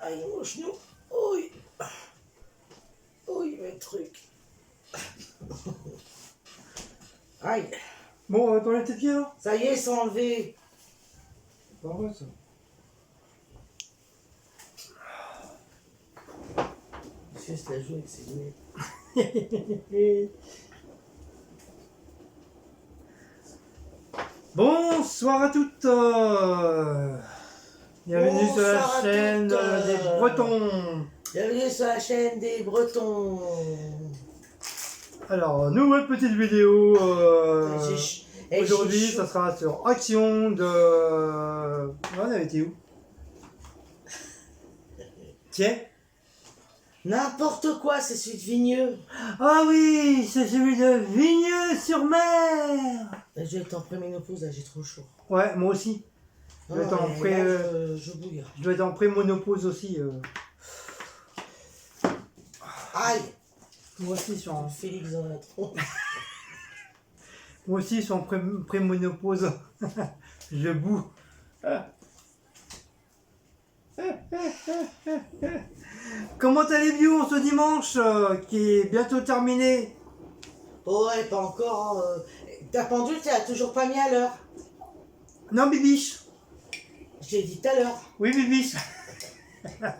Aïe, mon genou. Oui. Oui, mes trucs. Aïe. Bon, t'enlèves tes pieds là. Ça y est, ils sont enlevés. Pas vrai ça. Juste la joue avec ses lunettes. Bonsoir à toutes. Bienvenue sur la Bonsoir à chaîne toutes. des Bretons. Bienvenue sur la chaîne des Bretons. Alors, nouvelle petite vidéo. Aujourd'hui, J'ai chaud. ça sera sur Action de... On avait été où? Tiens. N'importe quoi, c'est celui de Vigneux. Ah oui, c'est celui de Vigneux-sur-Mer. Je vais être en préménopause, là, j'ai trop chaud. Ouais, moi aussi. Je dois être en mais pré... là, je bouille. Je dois être en pré-monopause aussi. Aïe. Moi aussi, je suis en... Félix en a trop. Moi aussi, je suis en pré-monopause. Je boue. Comment allez-vous ce dimanche qui est bientôt terminé? Oh, ouais, pas encore. Ta pendule, tu l'as toujours pas mis à l'heure. Non, Bibiche. Je l'ai dit tout à l'heure. Oui, Bibiche. Parce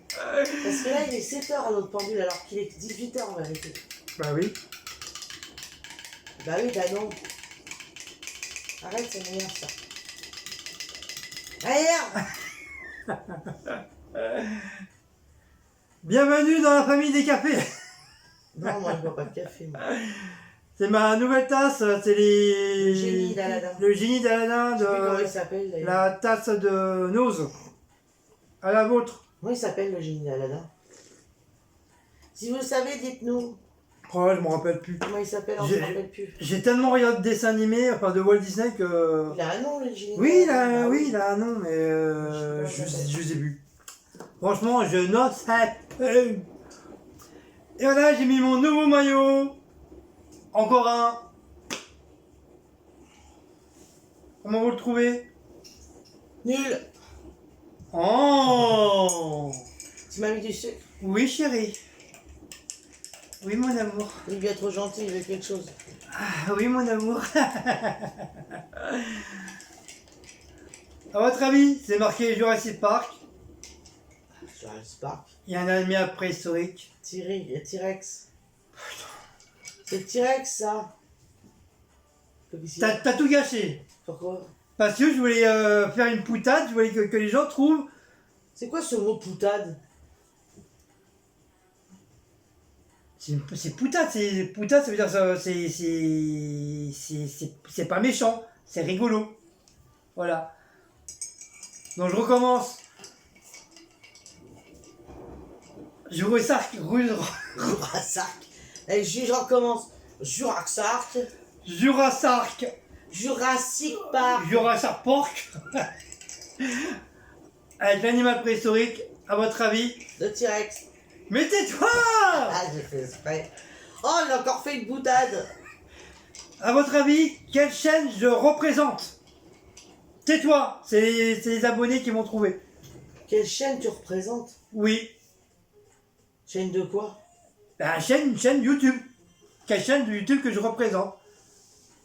que là, il est 7h à notre pendule, alors qu'il est 18h en vérité. Bah oui. Bah oui, bah non. Arrête, ça m'énerve ça. Merde. Bienvenue dans la famille des cafés. Non, moi, je bois pas de café. Moi. C'est ma nouvelle tasse, c'est les... Le génie d'Aladin. Le génie d'Aladin Je sais plus comment il de... s'appelle d'ailleurs. La tasse de Nose. À la vôtre. Comment il s'appelle le génie d'Aladin? Si vous le savez, dites-nous. Oh, je me rappelle plus. Comment il s'appelle, on ne se rappelle plus. J'ai tellement regardé de dessins animés, enfin de Walt Disney que... Il a un nom, le génie Oui, d'Aladin. oui, il a un nom, mais je sais plus. Franchement, je n'en sais plus. Et voilà, j'ai mis mon nouveau maillot. Encore un. Comment vous le trouvez? Nul. Oh! Tu m'as mis du sucre. Oui, chérie. Oui, mon amour. Il est bien trop gentil, il veut quelque chose. Ah, oui, mon amour. À votre avis, c'est marqué Jurassic Park. Jurassic Park. Il y a un animal préhistorique. T-Rex. C'est le T-Rex, ça. T'as tout gâché. Pourquoi? Parce que je voulais faire une poutade, je voulais que les gens trouvent. C'est quoi ce mot poutade? C'est poutade, poutade, ça veut dire c'est pas méchant, c'est rigolo. Voilà. Donc je recommence. Jurassic. Et je recommence. Jurassic. Jurassic. Jurassic Park. Jurassic Park. Avec l'animal préhistorique, à votre avis? Le T-Rex. Mais tais-toi! Ah, j'ai fait exprès. Oh, il a encore fait une boutade. À votre avis, quelle chaîne je représente? Tais-toi, c'est les abonnés qui vont trouver. Quelle chaîne tu représentes? Oui. Chaîne de quoi? Une chaîne YouTube. Quelle chaîne de YouTube que je représente?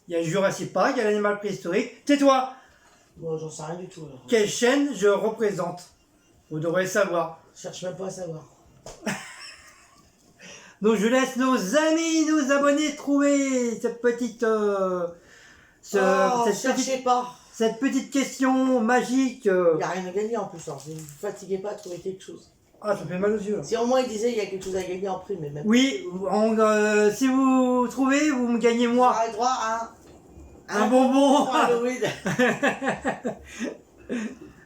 Il y a Jurassic Park, il y a l'animal préhistorique. Tais-toi! Bon, j'en sais rien du tout. Alors. Quelle chaîne je représente? Vous devrez savoir. Je cherche même pas à savoir. Donc je laisse nos amis, nos abonnés trouver cette petite... cette petite question magique. Il n'y a rien à gagner en plus. Hein. Ne vous fatiguez pas à trouver quelque chose. Ah, ça fait mal aux yeux. Là. Si au moins il disait il y a quelque chose à gagner en prime, mais même. Oui, si vous trouvez, vous me gagnez moi. Vous aurez droit à un bonbon. Halloween.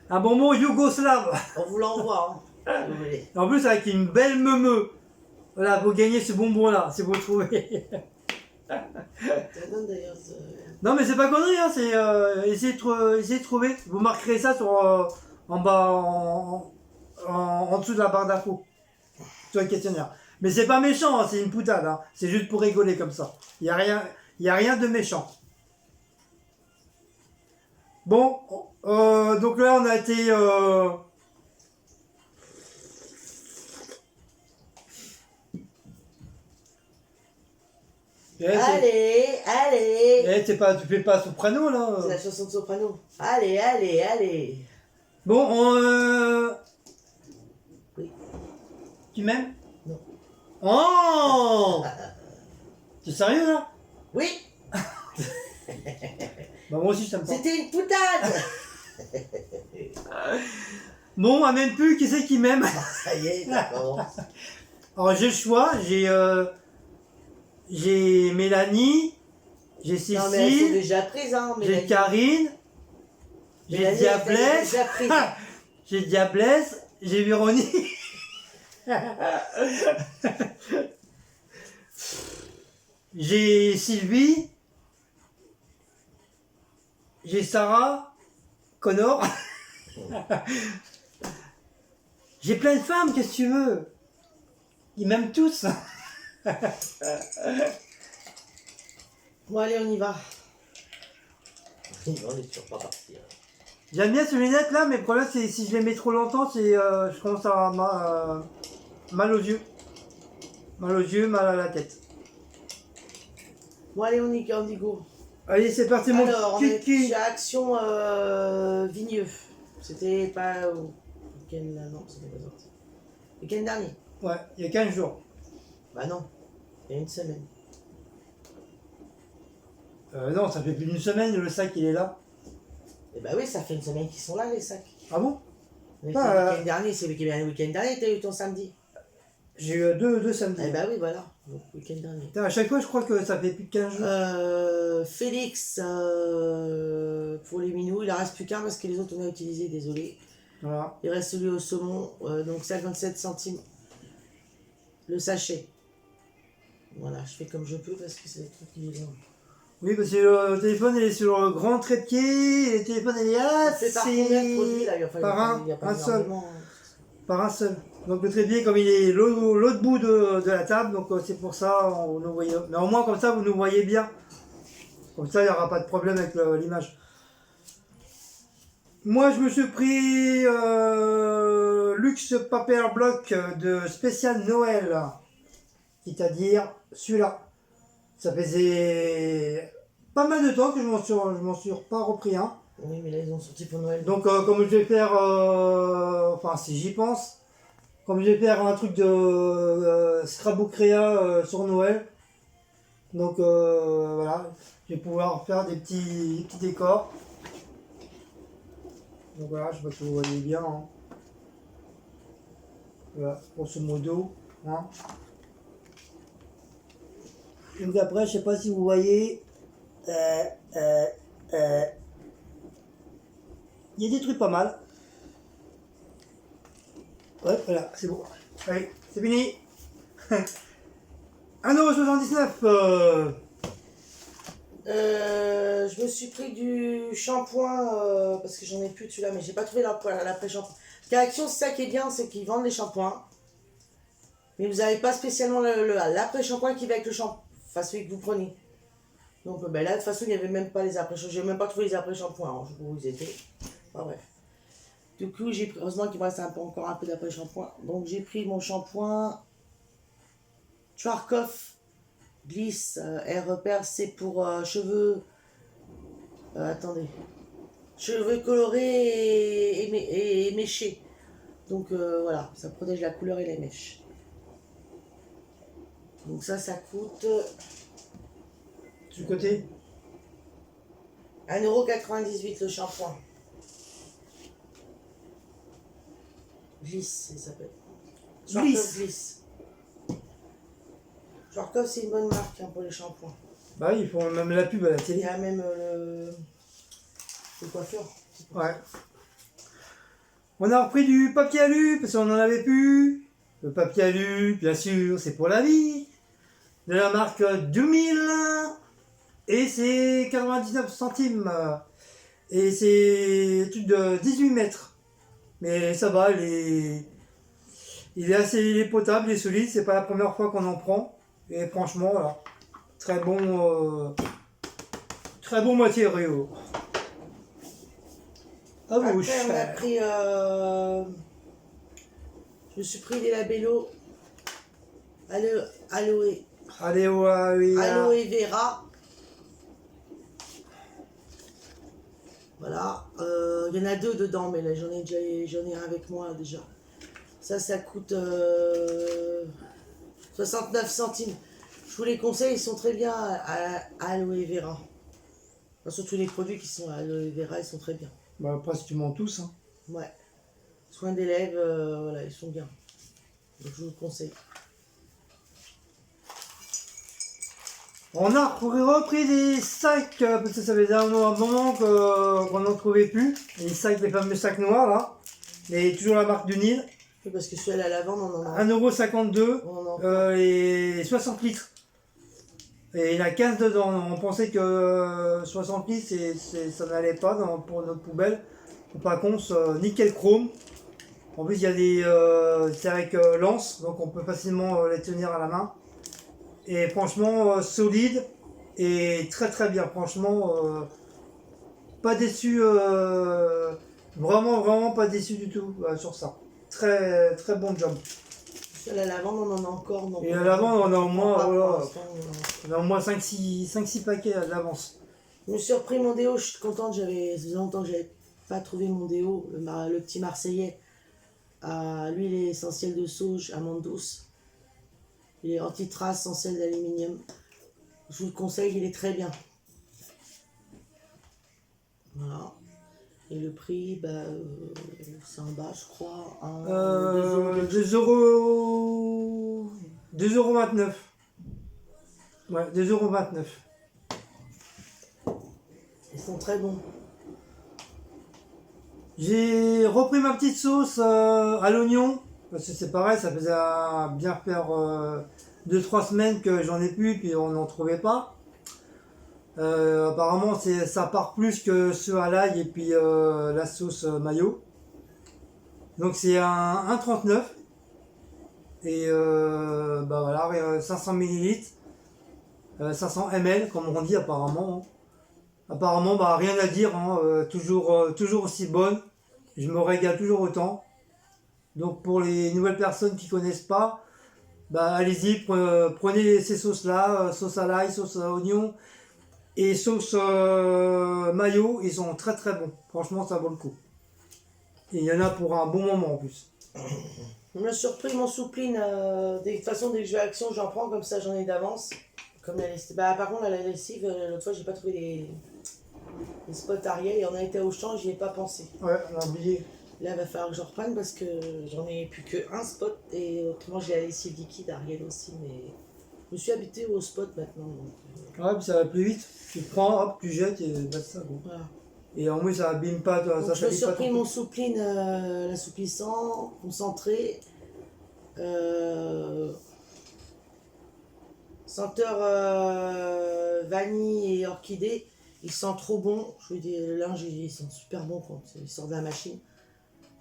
Un bonbon yougoslave. On vous l'envoie. Hein, si vous voulez. En plus avec une belle meumeux. Voilà, vous gagnez ce bonbon là, si vous le trouvez. Non mais c'est pas connerie, hein, c'est essayez de trouver. Vous marquerez ça sur en bas, en dessous de la barre d'infos. Sur le questionnaire. Mais c'est pas méchant, hein, c'est une poutade, hein. C'est juste pour rigoler comme ça. Il y a rien de méchant. Bon, donc là on a été Allez. Tu fais pas soprano là. C'est la chanson de soprano. Allez. Bon, Oui. Tu m'aimes? Non. Oh! T'es sérieux là? Oui, Bah moi aussi je t'aime pas. c'était une boutade. Bon, à même plus, qui c'est qui m'aime? Ça y est, ça commence. Alors j'ai le choix, j'ai Mélanie, j'ai Non, mais elles sont Cécile, déjà prises, hein. j'ai Karine, j'ai Mélanie, Diablesse, déjà prise. j'ai Diablesse, j'ai Véronique. J'ai Sylvie, j'ai Sarah, Connor. J'ai plein de femmes, qu'est-ce que tu veux? Ils m'aiment tous. Bon, allez, on y va. On est toujours pas parti. J'aime bien ces lunettes là, mais le problème c'est si je les mets trop longtemps, je commence à avoir mal aux yeux. Mal aux yeux, mal à la tête. Bon, allez, on y go. Allez, c'est parti, mon Alors, on est kiki. chez Action Vigneux. C'était pas au week-end là, non, c'était pas sorti. Week-end dernier. Ouais, il y a 15 jours. Bah non, il y a une semaine. Non, ça fait plus d'une semaine, le sac il est là. Et bah oui, ça fait une semaine qu'ils sont là, les sacs. Ah bon? Mais Ah, le week-end dernier, c'est le week-end dernier, t'as eu ton samedi. J'ai eu deux samedis. Eh bah oui, voilà, donc week-end dernier. Putain, à chaque fois, je crois que ça fait plus de 15 jours. Félix, pour les minous, il en reste plus qu'un parce que les autres on a utilisé, désolé. Voilà. Il reste celui au saumon, donc 57 centimes le sachet. Voilà, je fais comme je peux parce que c'est des trucs qui sont... Oui, parce que le téléphone il est sur le grand trépied, et le téléphone il est C'est par combien de produits là? Enfin, par il y a pas un seul. énormément, hein. Par un seul. Donc le trépied, comme il est l'autre bout de la table, donc c'est pour ça on nous voyait. Mais au moins comme ça vous nous voyez bien. Comme ça il n'y aura pas de problème avec l'image. Moi je me suis pris Luxe Paper Block de spécial Noël. C'est-à-dire celui-là. Ça faisait pas mal de temps que je m'en suis pas repris un. Oui, mais là ils ont sorti pour Noël. Donc comme je vais faire, enfin si j'y pense, comme je vais faire un truc de scrapbook créa sur Noël, donc voilà, je vais pouvoir faire des petits décors. Donc voilà, je sais pas si vous voyez bien. Hein. Voilà, grosso modo. Hein. Donc après, je sais pas si vous voyez. Il y a des trucs pas mal. Ouais, voilà, c'est bon. Allez, c'est fini. 1,79 €. Je me suis pris du shampoing parce que j'en ai plus de celui-là, mais j'ai pas trouvé l'après-shampoing. Réaction, c'est ça qui est bien, c'est qu'ils vendent les shampoings. Mais vous n'avez pas spécialement l'après-shampoing qui va avec le shampoing, enfin celui que vous prenez. Donc ben là, de toute façon, il n'y avait même pas les après-shampoings. J'ai même pas trouvé les après-shampoings. Alors, je sais pas où ils étaient. Enfin bref. Du coup, j'ai pris, heureusement qu'il me reste encore un peu d'après-shampoing. Donc j'ai pris mon shampoing Schwarzkopf Glisse Air Repère. C'est pour cheveux. Attendez. Cheveux colorés et méchés. Donc voilà, ça protège la couleur et les mèches. Donc ça coûte Du côté 1,98 € le shampoing. Glisse, il s'appelle. Glisse. Schwarzkopf, c'est une bonne marque hein, pour les shampoings. Bah oui, ils font même la pub à la Il télé. y a même le coiffeur. Ouais. On a repris du papier alu parce qu'on en avait plus. Le papier alu, bien sûr, c'est pour la vie. De la marque 2000. Et c'est 99 centimes. Et c'est un truc de 18 mètres. Mais ça va, il est assez potable et solide. C'est pas la première fois qu'on en prend. Et franchement, voilà. Très bon matériau. Ah vous, Après, on a pris. Je me suis pris des labellos aloe Aloe vera. Voilà. Il y en a 2 dedans, mais là j'en ai un avec moi déjà. Ça coûte 69 centimes. Je vous les conseille, ils sont très bien à aloe vera. Enfin, surtout les produits qui sont à aloe vera, ils sont très bien. Bah, presque tu mens tous. Hein. Ouais. Soins des lèvres, voilà, ils sont bien. Donc je vous le conseille. On a repris des sacs, parce que ça faisait un moment qu'on n'en trouvait plus. Les sacs, les fameux sacs noirs là. Et toujours la marque du Nil. Oui, parce que celui à la lavande, on en a. 1,52 On en € et 60 litres. Et il y en a 15 dedans. On pensait que 60 litres, ça n'allait pas pour notre poubelle. Par contre, nickel chrome. En plus, il y a des. C'est avec lance, donc on peut facilement les tenir à la main. Et franchement, solide et très très bien. Franchement, pas déçu. Vraiment pas déçu du tout sur ça. Très très bon job. Celui à la lavande, on en a encore. Donc Et à l'avant, on a au moins, voilà, on on a au moins 5-6 paquets d'avance. Je me suis repris mon déo, je suis contente, ça faisait longtemps que j'avais pas trouvé mon déo, le petit Marseillais à l'huile essentielle de sauge, amande douce. Il est anti-trace sans sel d'aluminium. Je vous le conseille, il est très bien. Voilà. Et le prix, c'est en bas, je crois. 2,29 €. Ouais, 2,29 €. Ils sont très bons. J'ai repris ma petite sauce à l'oignon. Parce que c'est pareil, ça faisait bien faire 2-3 semaines que j'en ai plus, puis on n'en trouvait pas. Apparemment, ça part plus que ceux à l'ail et puis la sauce mayo. Donc c'est un 1,39 €. Et voilà, 500 ml, 500 ml comme on dit apparemment. Apparemment, rien à dire, hein, toujours aussi bonne. Je me régale toujours autant. Donc pour les nouvelles personnes qui connaissent pas, allez-y, prenez ces sauces-là, sauce à l'ail, sauce à oignon et sauce mayo, ils sont très très bons. Franchement, ça vaut le coup. Et il y en a pour un bon moment en plus. Je me suis repris mon soupline. De toute façon, dès que je vais à Action, j'en prends, comme ça j'en ai d'avance. Comme la lessive. Par contre, la lessive, l'autre fois, j'ai pas trouvé les spots Ariel et on a été au champ, j'y ai pas pensé. Ouais, on a oublié. Là, il va falloir que je reprenne parce que j'en ai plus qu'un spot et autrement, j'ai la lessive liquide Ariel aussi. Mais je me suis habituée au spot maintenant. Donc, ouais, puis ça va plus vite. Tu prends, hop, tu jettes et basta. Bon. voilà. Et en moins, ça abîme pas. Donc, Ça je me suis pas repris ton mon truc. soupline, l'assouplissant, concentré. Senteur vanille et orchidée. Il sent trop bon. Je vous dis, le linge, il sent super bon quand il sort de la machine.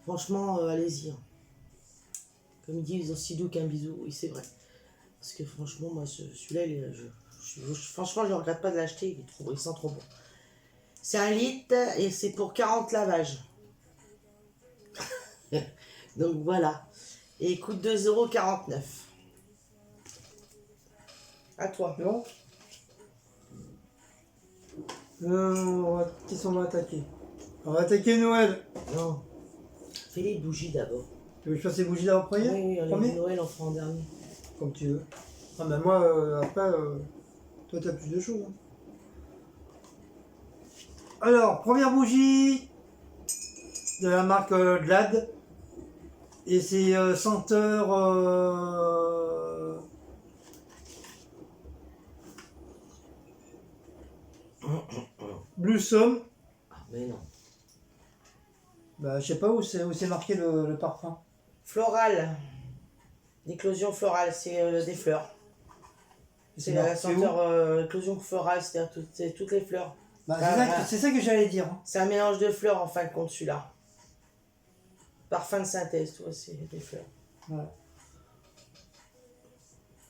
Franchement, allez-y. Hein. Comme il dit, ils ont si doux qu'un bisou. Oui, c'est vrai. Parce que franchement, moi, celui-là, franchement, je ne regrette pas de l'acheter. Il sent trop bon. C'est 1 litre et c'est pour 40 lavages. Donc voilà. Et il coûte 2,49 €. À toi. C'est bon. Qu'est-ce qu'on va attaquer? On va attaquer Noël. Non. Fais les bougies d'abord. Tu veux que je fasse les bougies d'avant premier? Oui, on Premier les Noël, on fera en dernier. Comme tu veux. Ah ben moi, après, toi t'as plus de choses. Hein. Alors, première bougie de la marque Glad. Et c'est senteur Blue Somme. Ah, mais non. Je sais pas où c'est marqué le parfum. Floral. L'éclosion florale, c'est des fleurs. C'est la senteur éclosion florale, c'est-à-dire toutes les fleurs. C'est ça que j'allais dire. Hein. C'est un mélange de fleurs en fin de compte celui-là. Parfum de synthèse, tu vois, c'est des fleurs. Ouais.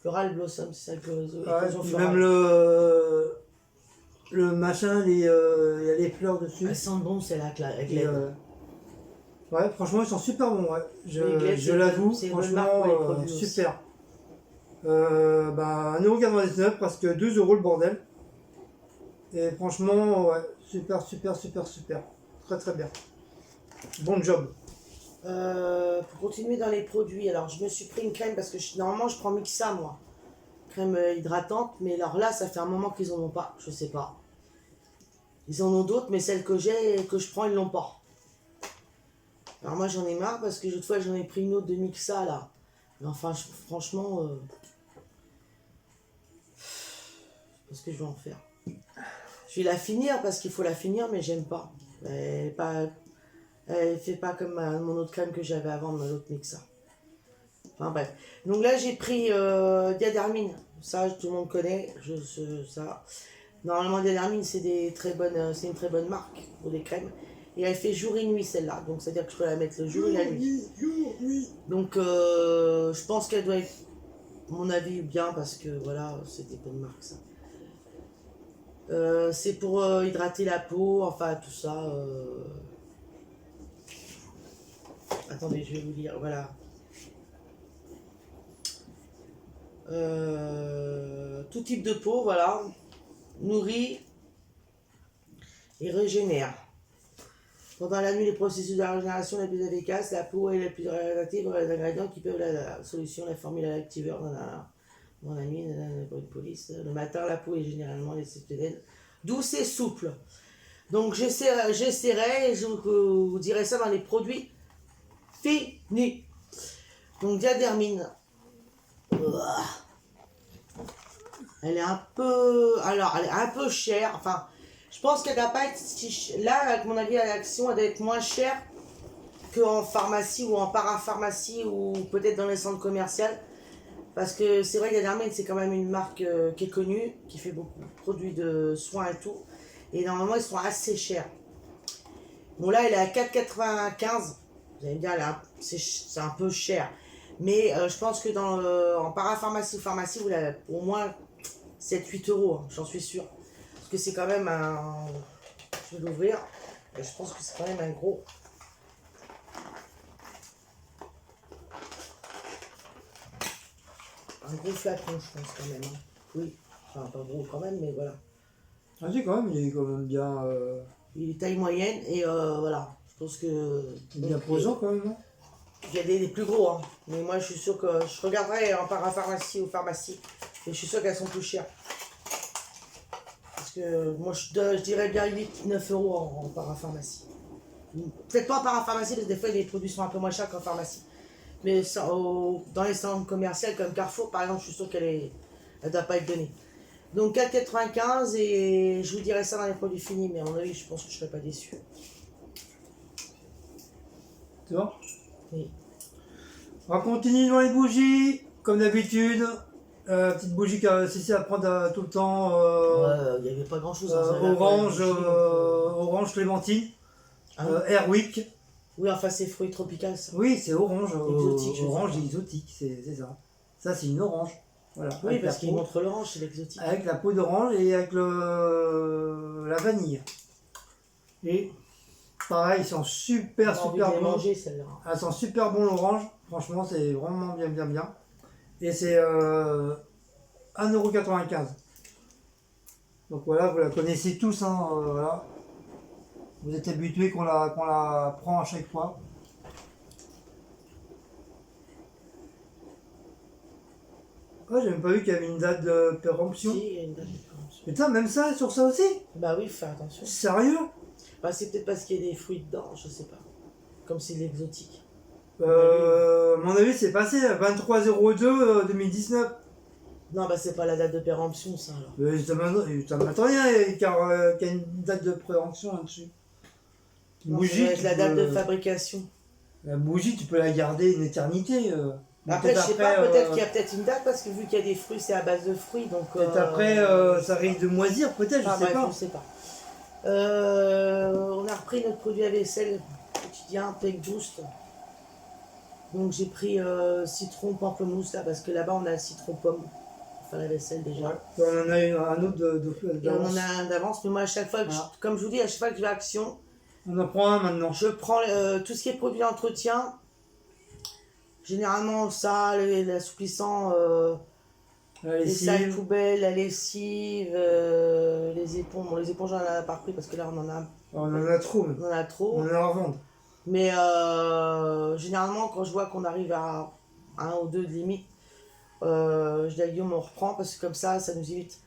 Floral Blossom, c'est ça, éclosion Puis florale. même le machin, il y a les fleurs dessus. Elles sentent bon, c'est la Et, Glade. ouais, franchement, ils sont super bons. Ouais. Les Glade, Je l'avoue, c'est une bonne marque pour les franchement, produits aussi. super. 1,99€, presque 2€ le bordel. Et franchement, ouais, super, super, super, super. Très très bien. Bon job. Pour continuer dans les produits, alors je me suis pris une crème parce que normalement je prends Mixa moi. Crème hydratante, mais alors là ça fait un moment qu'ils en ont pas, je sais pas. Ils en ont d'autres, mais celles que j'ai et que je prends ils l'ont pas. Alors moi j'en ai marre parce que l'autre fois j'en ai pris une autre de Mixa là. Mais enfin franchement, je sais pas ce que je vais en faire. Je vais la finir parce qu'il faut la finir, mais j'aime pas. Elle fait pas comme mon autre crème que j'avais avant, l'autre Mixa. Enfin bref. Donc là j'ai pris Diadermine. Ça tout le monde connaît. Ça. Normalement Diadermine c'est c'est une très bonne marque pour des crèmes. Et elle fait jour et nuit celle-là. Donc c'est à dire que je peux la mettre le jour et la nuit. Donc je pense qu'elle doit être, à mon avis, bien parce que voilà, c'est des bonnes marques ça. C'est pour hydrater la peau, enfin tout ça. Attendez, je vais vous dire, voilà. Tout type de peau, voilà. Nourrit et régénère. Pendant la nuit, les processus de la régénération les plus efficaces, la peau est la plus réactive les ingrédients qui peuvent la solution, la formule activeur dans la nuit, pour une police. Le matin, la peau est généralement douce et souple. Donc j'essaierai et je vous dirai ça dans les produits finis. Donc Diadermine. Elle est un peu. Alors, elle est un peu chère. Enfin, je pense qu'elle doit pas être si. Là, avec mon avis, à l'action, elle doit être moins chère qu'en pharmacie ou en parapharmacie ou peut-être dans les centres commerciaux. Parce que c'est vrai que Diadermine, c'est quand même une marque qui est connue, qui fait beaucoup de produits de soins et tout. Et normalement, ils sont assez chers. Bon, là, elle est à 4,95. Vous allez me dire, c'est un peu cher. Mais je pense que en parapharmacie ou pharmacie, vous l'avez au moins 7-8€, hein, j'en suis sûr. Parce que c'est quand même un... Je vais l'ouvrir. Et je pense que c'est quand même un gros... Un gros flacon, je pense quand même. Hein. Oui. Enfin, pas gros quand même, mais voilà. Ah si, quand même, il est quand même bien... Il est taille moyenne et voilà. Je pense que... Il est bien posant quand même, non? Il y a des plus gros, hein. Mais moi je suis sûr que je regarderai en parapharmacie ou pharmacie. Et je suis sûr qu'elles sont plus chères. Parce que moi je dirais bien 8-9€ en parapharmacie. Peut-être pas en parapharmacie parce que des fois les produits sont un peu moins chers qu'en pharmacie. Mais dans les centres commerciaux comme Carrefour par exemple, je suis sûr qu'elle ne doit pas être donnée. Donc 4,95 et je vous dirai ça dans les produits finis. Mais à mon avis je pense que je ne serai pas déçu. C'est bon? Oui. On va continuer dans les bougies, comme d'habitude. Petite bougie qui a cessé à prendre tout le temps. Ouais, il n'y avait pas grand chose. Orange clémentine. Ah, Airwick. oui, enfin c'est fruits tropicaux ça. Oui, c'est orange. Exotique, Orange exotique, c'est ça. Ça, c'est une orange. Voilà, Oui, parce qu'il peau, montre l'orange, c'est l'exotique. avec la peau d'orange et avec la vanille. Et pareil, ils sont super bons. Manger, celle-là. Elles sont super bons l'orange. Franchement, c'est vraiment bien, bien, bien. Et c'est 1,95€. Donc voilà, vous la connaissez tous. Hein, voilà. Vous êtes habitués qu'on la prend à chaque fois. Oh, j'ai même pas vu qu'il y avait une date de péremption. Si, il y a une date de péremption. Putain, même ça, sur ça aussi? Bah oui, fais attention. Sérieux? Bah c'est peut-être parce qu'il y a des fruits dedans, je sais pas. Comme c'est de l'exotique. Mon avis, c'est passé à 23,02 2019. Non, bah c'est pas la date de péremption, ça alors. Ça m'attend rien, car qu'il y a une date de péremption là-dessus. Non, ça doit être la date de fabrication. La bougie, tu peux la garder une éternité. Après, je sais pas, peut-être qu'il y a peut-être une date, parce que vu qu'il y a des fruits, c'est à base de fruits, donc... Peut-être après, ça risque de moisir, peut-être, je sais pas. Je sais pas. On a repris notre produit à vaisselle quotidien, Peg Boost. Donc j'ai pris citron pamplemousse, là, parce que là-bas, on a citron pomme pour faire la vaisselle, déjà. Ouais. On en a un autre Et on en a un d'avance, mais moi, à chaque fois, comme je vous dis, à chaque fois que je vais à Action, on en prend un maintenant. je prends tout ce qui est produit d'entretien. Généralement, ça, l'assouplissant La Les sacs lessive. poubelles, la lessive, les éponges. Bon, les éponges, on en a pas pris parce que là, on en a, On en a trop, on en a trop. on en a à revendre. Mais généralement, quand je vois qu'on arrive à un ou deux de limite, je dis à Guillaume, on reprend parce que comme ça nous évite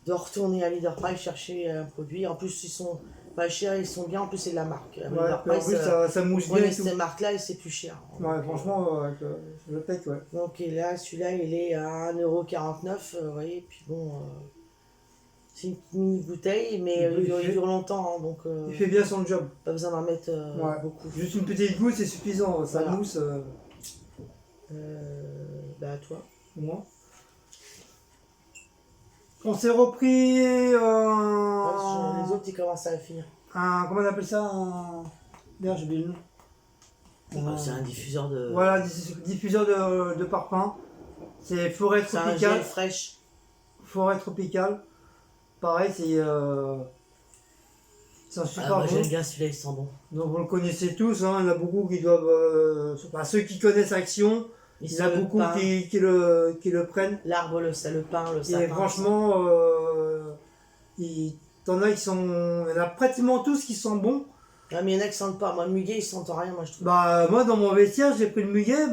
de retourner à Leader Price chercher un produit. En plus, ils sont pas chers, ils sont bien. En plus, c'est de la marque. Ouais, Leader puis en Price, plus, ça mousse bien prenez et tout. ces marques-là et c'est plus cher. Ouais, franchement, je le pète, ouais. Donc, et là, celui-là, il est à 1,49 €. Vous voyez, puis bon, c'est une mini bouteille, mais il dure longtemps. Hein, donc, Il fait bien son job. pas besoin d'en mettre Ouais. beaucoup. Juste une petite goutte, c'est suffisant. Ça Voilà. mousse, Bah, à toi. au moins. On s'est repris Les autres, ils commencent à finir. comment on appelle ça Merde, j'ai oublié le nom. C'est un diffuseur de. Voilà, diffuseur de parfum. C'est forêt C'est un tropicale. gel fraîche. Forêt tropicale. Pareil, c'est un super Moi, bon. j'aime bien celui-là, il sent bon. Donc vous le connaissez tous, hein, il y en a beaucoup qui doivent... ceux qui connaissent Action, il y en a beaucoup qui le prennent. L'arbre, le pain, le sapin. Et franchement, t'en as qui sont... Il y en a pratiquement tous qui sont bons. Ah, mais il y en a qui sentent pas. Moi, le muguet, ils sentent rien, moi, je trouve. Bah moi dans mon vestiaire, j'ai pris le muguet,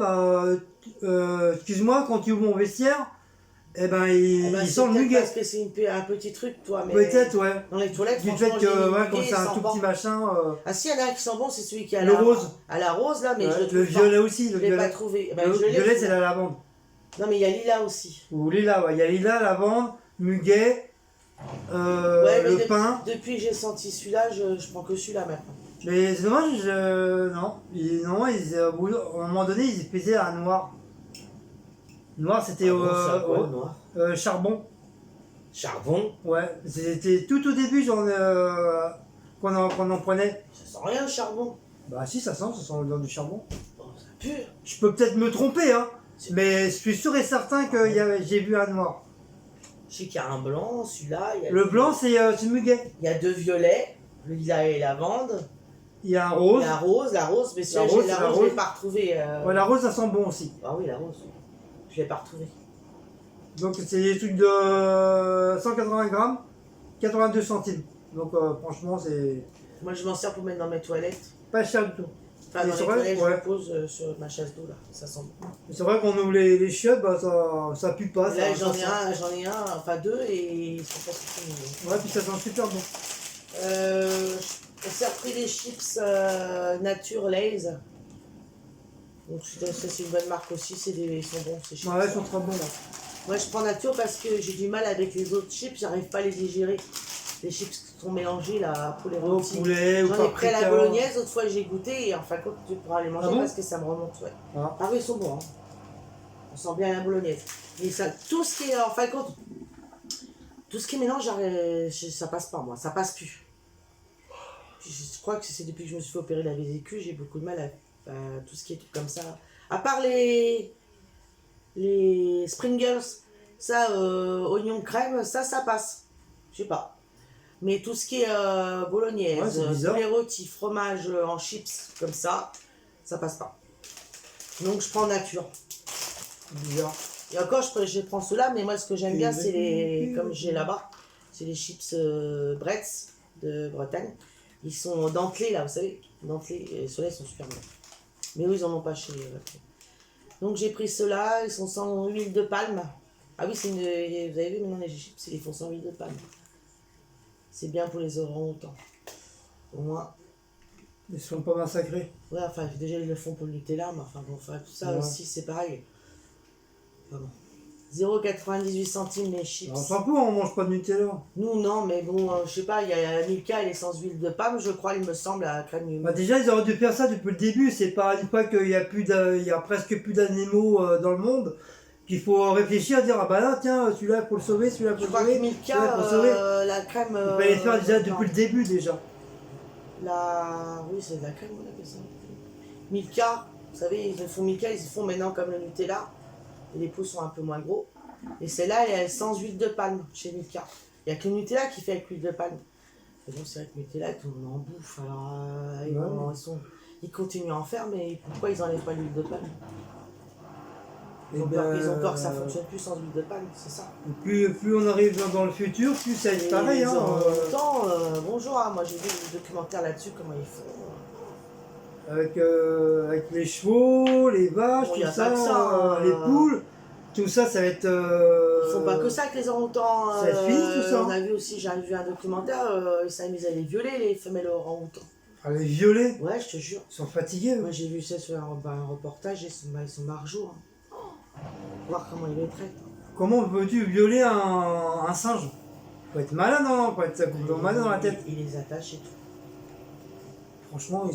excuse-moi, quand tu ouvres mon vestiaire, eh ben il sent le muguet. Parce que c'est un petit truc, toi, mais. Peut-être, ouais. Dans les toilettes, Du franchement, fait que, le ouais, muguet, comme c'est il un sent tout pas. petit machin... Ah si, il y en a un qui sent bon, c'est celui qui a le rose. À la rose, là, mais Ouais, je le le trouve violet pas. aussi, le Je l'ai pas violet. trouvé. Le violet, c'est la lavande. Non, mais il y a lila aussi. Ou lilas, ouais. Il y a lilas, lavande, muguet, Ouais, mais le pain. depuis que j'ai senti celui-là, je prends que celui-là maintenant. Mais c'est dommage, non. À un moment donné, ils faisaient un noir. Noir, c'était Noir. charbon. Charbon. Ouais, c'était tout au début qu'on en prenait. Ça sent rien, le charbon. Bah si, ça sent le du charbon. Oh, ça pue. Je peux peut-être me tromper, hein. Mais je suis sûr et certain que j'ai vu un noir. Je sais qu'il y a un blanc, celui-là. Le blanc, c'est muguet. Il y a deux violets, le lilas et lavande. Il y a un rose. La rose, mais La rose, je ne l'ai pas retrouvée. Ouais, la rose, ça sent bon aussi. Ah oui, la rose. Je ne l'ai pas retrouvée. Donc c'est des trucs de 180 grammes, 82 centimes. Donc franchement, c'est Moi, je m'en sers pour mettre dans mes toilettes. pas cher du tout. Enfin, Et dans c'est les vrai, toilettes, je ouais. le pose sur ma chasse d'eau, là. Ça sent bon. C'est vrai qu'on ouvre les chiottes, bah, ça pue pas. Et là, ça sent. j'en ai un, enfin deux, et ils sont pas super mignons. Ouais, puis ça sent super bon. On s'est repris des chips Nature Lay's. Donc ça c'est une bonne marque aussi, ils sont bons ces chips. Ouais, ils sont très bons là. Moi je prends Nature parce que j'ai du mal avec les autres chips, j'arrive pas à les digérer. Les chips qui sont mélangés là, poulet Au rôti. poulet ou J'en ai pris à la paprika. bolognaise, l'autre fois j'ai goûté et en fin de compte tu pourras les manger Ah bon parce que ça me remonte. Ouais. Ah. Ah oui, ils sont bons. Hein. On sent bien la bolognaise. Et ça, tout ce qui est en fin de compte, tout ce qui est mélange, ça passe pas moi, ça passe plus. Je crois que c'est depuis que je me suis fait opérer la vésicule, j'ai beaucoup de mal à tout ce qui est tout comme ça. À part les Springles, ça, oignon crème, ça passe. Je sais pas. Mais tout ce qui est Ouais, bolognaise, c'est bizarre. poulet rôti, fromage en chips, comme ça passe pas. Donc je prends Nature. Bizarre. Et encore, je prends ceux-là, mais moi ce que j'aime bien, c'est les, comme j'ai là-bas, c'est les chips Bretz de Bretagne. Ils sont dentelés là, vous savez, dentelés, et ceux-là ils sont super bons. Mais eux ils en ont pas chez Donc j'ai pris ceux-là, ils sont sans huile de palme. Ah oui, vous avez vu maintenant les chips, ils font sans huile de palme. C'est bien pour les orang-outans. Au moins. Ils sont pas massacrés. Ouais, enfin déjà ils le font pour le Nutella, mais enfin bon, enfin, tout ça Ouais. aussi c'est pareil. Enfin, bon. 0,98 centimes les chips. On s'en fout, on mange pas de Nutella. Nous non, mais bon, je sais pas, il y a Milka, elle est sans huile de palme, je crois, il me semble, à crème. Bah déjà, ils auraient dû faire ça depuis le début. C'est pas une fois qu'il y a il y a presque plus d'animaux dans le monde qu'il faut réfléchir, dire ah bah là tiens celui-là pour le sauver, celui-là pour Je le crois que sauver, Milka, celui-là pour le sauver. la crème. Il fallait les faire déjà non. depuis le début déjà. Oui, c'est de la crème, on appelle ça. Milka, vous savez, ils font Milka, ils font maintenant comme le Nutella. Et les pots sont un peu moins gros. Et celle-là, elle est sans huile de palme chez Milka. Il n'y a que le Nutella qui fait avec l'huile de palme. Mais bon, c'est vrai que Nutella, tout le monde en bouffe. Alors, ils continuent à en faire, mais pourquoi ils n'enlèvent pas l'huile de palme? Ils ont peur que ça fonctionne plus sans huile de palme, c'est ça. Plus on arrive dans le futur, plus ça va être pareil. Hein, bonjour, hein, moi j'ai vu des documentaires là-dessus, comment ils font. avec les chevaux, les vaches, Bon, tout ça, les poules, tout ça, ça va être. Ils font pas que ça avec les orang-outans. Ça va être fini tout ça. On a vu aussi, j'ai vu un documentaire, ils s'amusaient à les violer, les femelles orang-outans. À les violer. Ouais, je te jure. Ils sont fatigués. Moi j'ai vu ça sur un reportage, ils sont margeaux. Hein. Voir comment ils les traitent. Comment peux-tu violer un singe? Faut être malade, non? Faut être complètement malade dans la tête. Ils les attachent et tout. Franchement,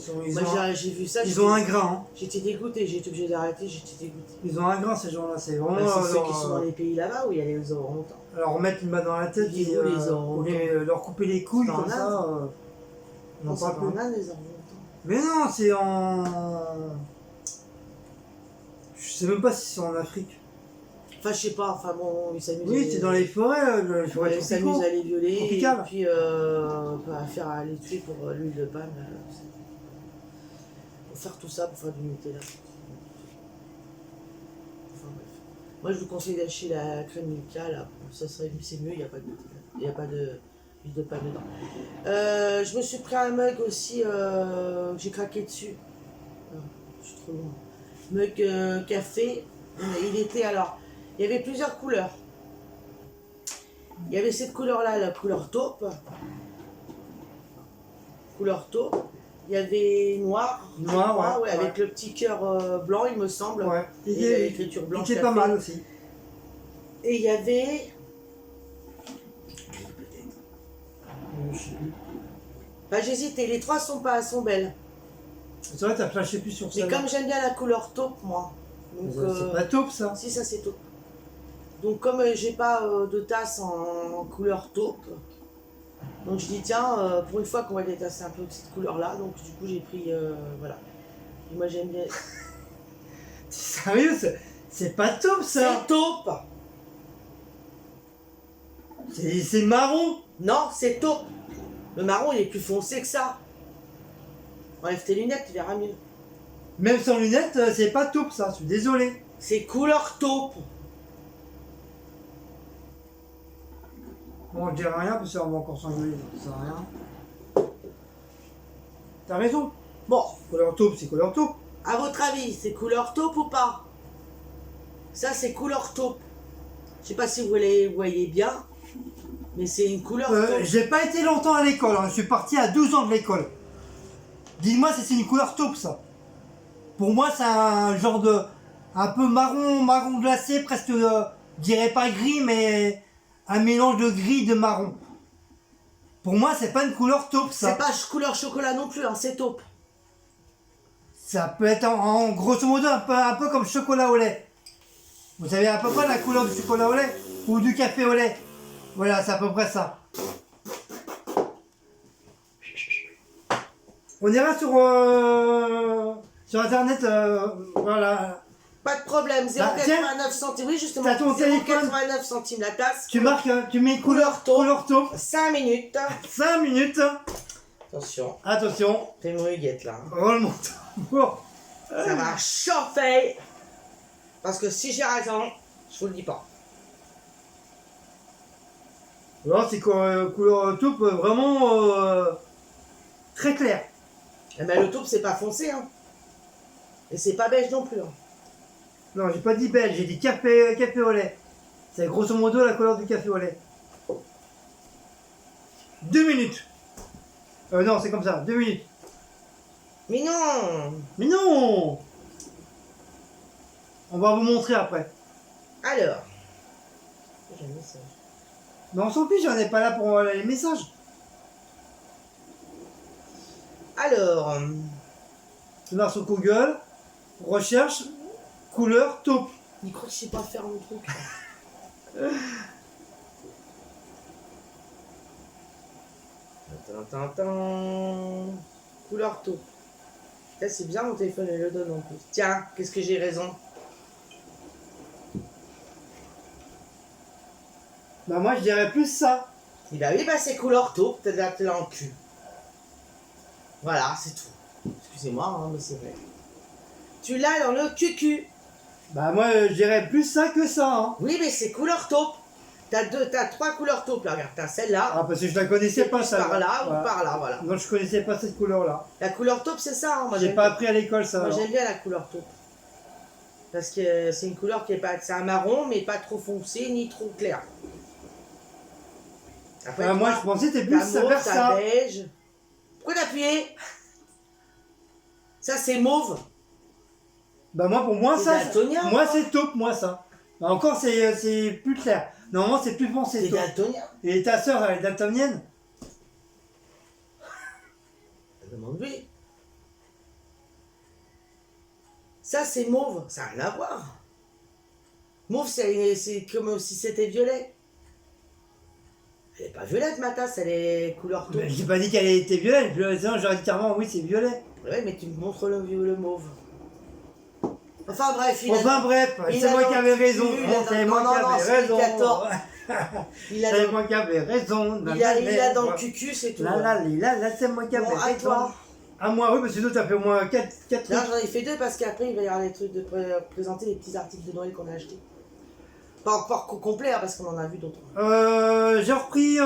j'ai vu ça. Ils ont un grain. Hein. J'étais dégoûté, j'ai été obligé d'arrêter, j'étais dégoûté. Ils ont un grain ces gens-là, c'est vraiment. C'est ceux qui sont dans les pays là-bas où il y a les orang-outans. Alors remettre une balle dans la tête leur couper les couilles comme ça. Non, c'est pas en Inde les orang-outans. Mais non, c'est en. Je sais même pas si c'est en Afrique. Enfin, je sais pas, enfin bon, ils s'amusent. Oui, c'est dans les forêts, ils s'amusent à les violer tropical. et puis à les tuer pour l'huile de palme. Pour faire tout ça, pour faire du Nutella. Enfin bref. Moi, je vous conseille d'acheter la crème Milka, là. C'est mieux, il n'y a pas de Nutella. Il n'y a pas d'huile de palme dedans. Je me suis pris un mug aussi, j'ai craqué dessus. Non, je suis trop loin. Mug café. Il était alors. Il y avait plusieurs couleurs. Il y avait cette couleur-là, la couleur taupe. Couleur taupe. Il y avait noir. Noir, ouais. Avec le petit cœur blanc, il me semble. Ouais. Et l'écriture blanche. C'était pas mal aussi. Et il y avait. Bah, j'hésitais, les trois sont belles. C'est vrai, t'as flashé plus sur ça. Mais comme j'aime bien la couleur taupe, moi. C'est pas taupe ça. Si, ça c'est taupe. Donc comme j'ai pas de tasse en couleur taupe, donc je dis tiens, pour une fois qu'on va détasser un peu de cette couleur-là, donc du coup j'ai pris, voilà. Et moi j'aime bien... Sérieux, c'est pas taupe ça. C'est taupe. C'est marron. Non, c'est taupe. Le marron il est plus foncé que ça. Enlève tes lunettes, tu verras mieux. Même sans lunettes, c'est pas taupe ça, je suis désolé. C'est couleur taupe. Bon, je dirais rien parce qu'on va encore s'engueuler, ça sert à rien. T'as raison. Bon. Couleur taupe, c'est couleur taupe. À votre avis, c'est couleur taupe ou pas? Ça c'est couleur taupe. Je sais pas si vous les voyez bien, mais c'est une couleur taupe. J'ai pas été longtemps à l'école, hein. Je suis parti à 12 ans de l'école. Dis-moi si c'est une couleur taupe ça. Pour moi c'est un genre de... un peu marron glacé, presque, je dirais pas gris, mais un mélange de gris et de marron. Pour moi c'est pas une couleur taupe ça. C'est pas couleur chocolat non plus, hein, c'est taupe. Ça peut être en grosso modo un peu comme chocolat au lait. Vous savez à peu près la couleur du chocolat au lait ou du café au lait. Voilà, c'est à peu près ça. On ira sur internet, voilà. Pas de problème, 0,89 centimes. Oui, justement, t'as ton téléphone. 0,89 centimes la tasse. Tu marques, tu mets couleur taupe. 5 minutes. 5 minutes. Attention. Attention. Fais mon huguette là. Remonte. Bon. Ça va chauffer. Parce que si j'ai raison, je vous le dis pas. Alors c'est couleur taupe vraiment très clair. Eh ben, le taupe c'est pas foncé, hein. Et c'est pas beige non plus. Hein. Non, j'ai pas dit beige, j'ai dit café au lait. C'est grosso modo la couleur du café au lait. 2 minutes. Non, c'est comme ça, 2 minutes. Mais non. Mais non. On va vous montrer après. Alors. J'ai un message. Mais on s'en fiche, on n'est pas là pour les messages. Alors. Tu vas sur Google, recherche couleur taupe. Il croit que je sais pas faire mon truc. Couleur taupe. Là, c'est bien, mon téléphone il le donne en plus. Tiens, qu'est-ce que j'ai raison? Bah moi je dirais plus ça. Et bah oui, bah c'est couleur taupe, t'as là en cul. Voilà, c'est tout. Excusez-moi, hein, mais c'est vrai. Tu l'as dans le cucu. Bah moi je dirais plus ça que ça. Hein. Oui, mais c'est couleur taupe. T'as 3 couleurs taupes là, regarde. T'as celle-là. Ah parce que je la connaissais pas ça. Par là voilà. ou par là, voilà. Non je connaissais pas cette couleur là. La couleur taupe, c'est ça. Hein, moi, J'ai pas appris à l'école ça. Moi alors. j'aime bien la couleur taupe. Parce que c'est une couleur qui est pas. C'est un marron, mais pas trop foncé ni trop clair. Après, Moi je pensais que t'es plus t'as mauve, vers t'as ça. beige. Pourquoi t'appuyer? Ça c'est mauve. Bah moi pour moi C'est ça. daltonien, Moi quoi. c'est taupe moi ça. Bah, encore c'est plus clair. Normalement c'est plus foncé C'est taupe. daltonien. Et ta soeur elle est daltonienne? Demande-lui. Ça c'est mauve. Ça n'a rien à voir. Mauve c'est comme si c'était violet. Elle est pas violette ma tasse, elle est couleur taupe. J'ai pas dit qu'elle était violette. Sinon j'aurais dit carrément oui c'est violet. Ouais, mais tu me montres le mauve. Enfin bref, Enfin bref, c'est moi qui avais raison. C'est moi qui avais raison. Il a C'est moi qui avais raison. il a dans le cucu, c'est tout. Là, c'est moi qui avais Bon, à raison. toi. À moi, oui, parce que toi, t'as fait au moins 4 Là, trucs. j'en ai fait 2 parce qu'après, il va y avoir des trucs de présenter les petits articles de Noël qu'on a achetés. Pas encore complet, hein, parce qu'on en a vu d'autres. J'ai repris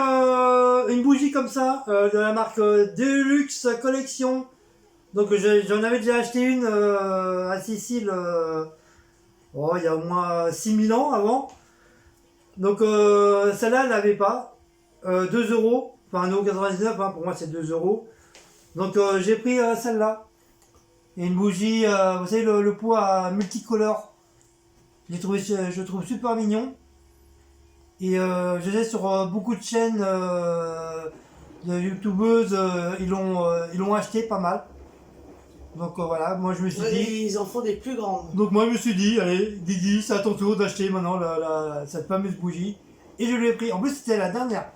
une bougie comme ça, de la marque Deluxe Collection. Donc j'en avais déjà acheté une à Sicile, il y a au moins 6000 ans avant. Donc celle-là, elle n'avait pas. 2 euros, enfin 1,99 €, hein, pour moi c'est 2 euros. Donc j'ai pris celle-là. Et une bougie, vous savez, le pot à multicolore. Je le trouve super mignon. Et je sais sur beaucoup de chaînes de youtubeuses, ils l'ont acheté pas mal. Donc voilà, moi je me suis dit. Ils en font des plus grandes. Donc moi je me suis dit, allez, Didi, c'est à ton tour d'acheter maintenant cette fameuse bougie. Et je lui ai pris. En plus c'était la dernière.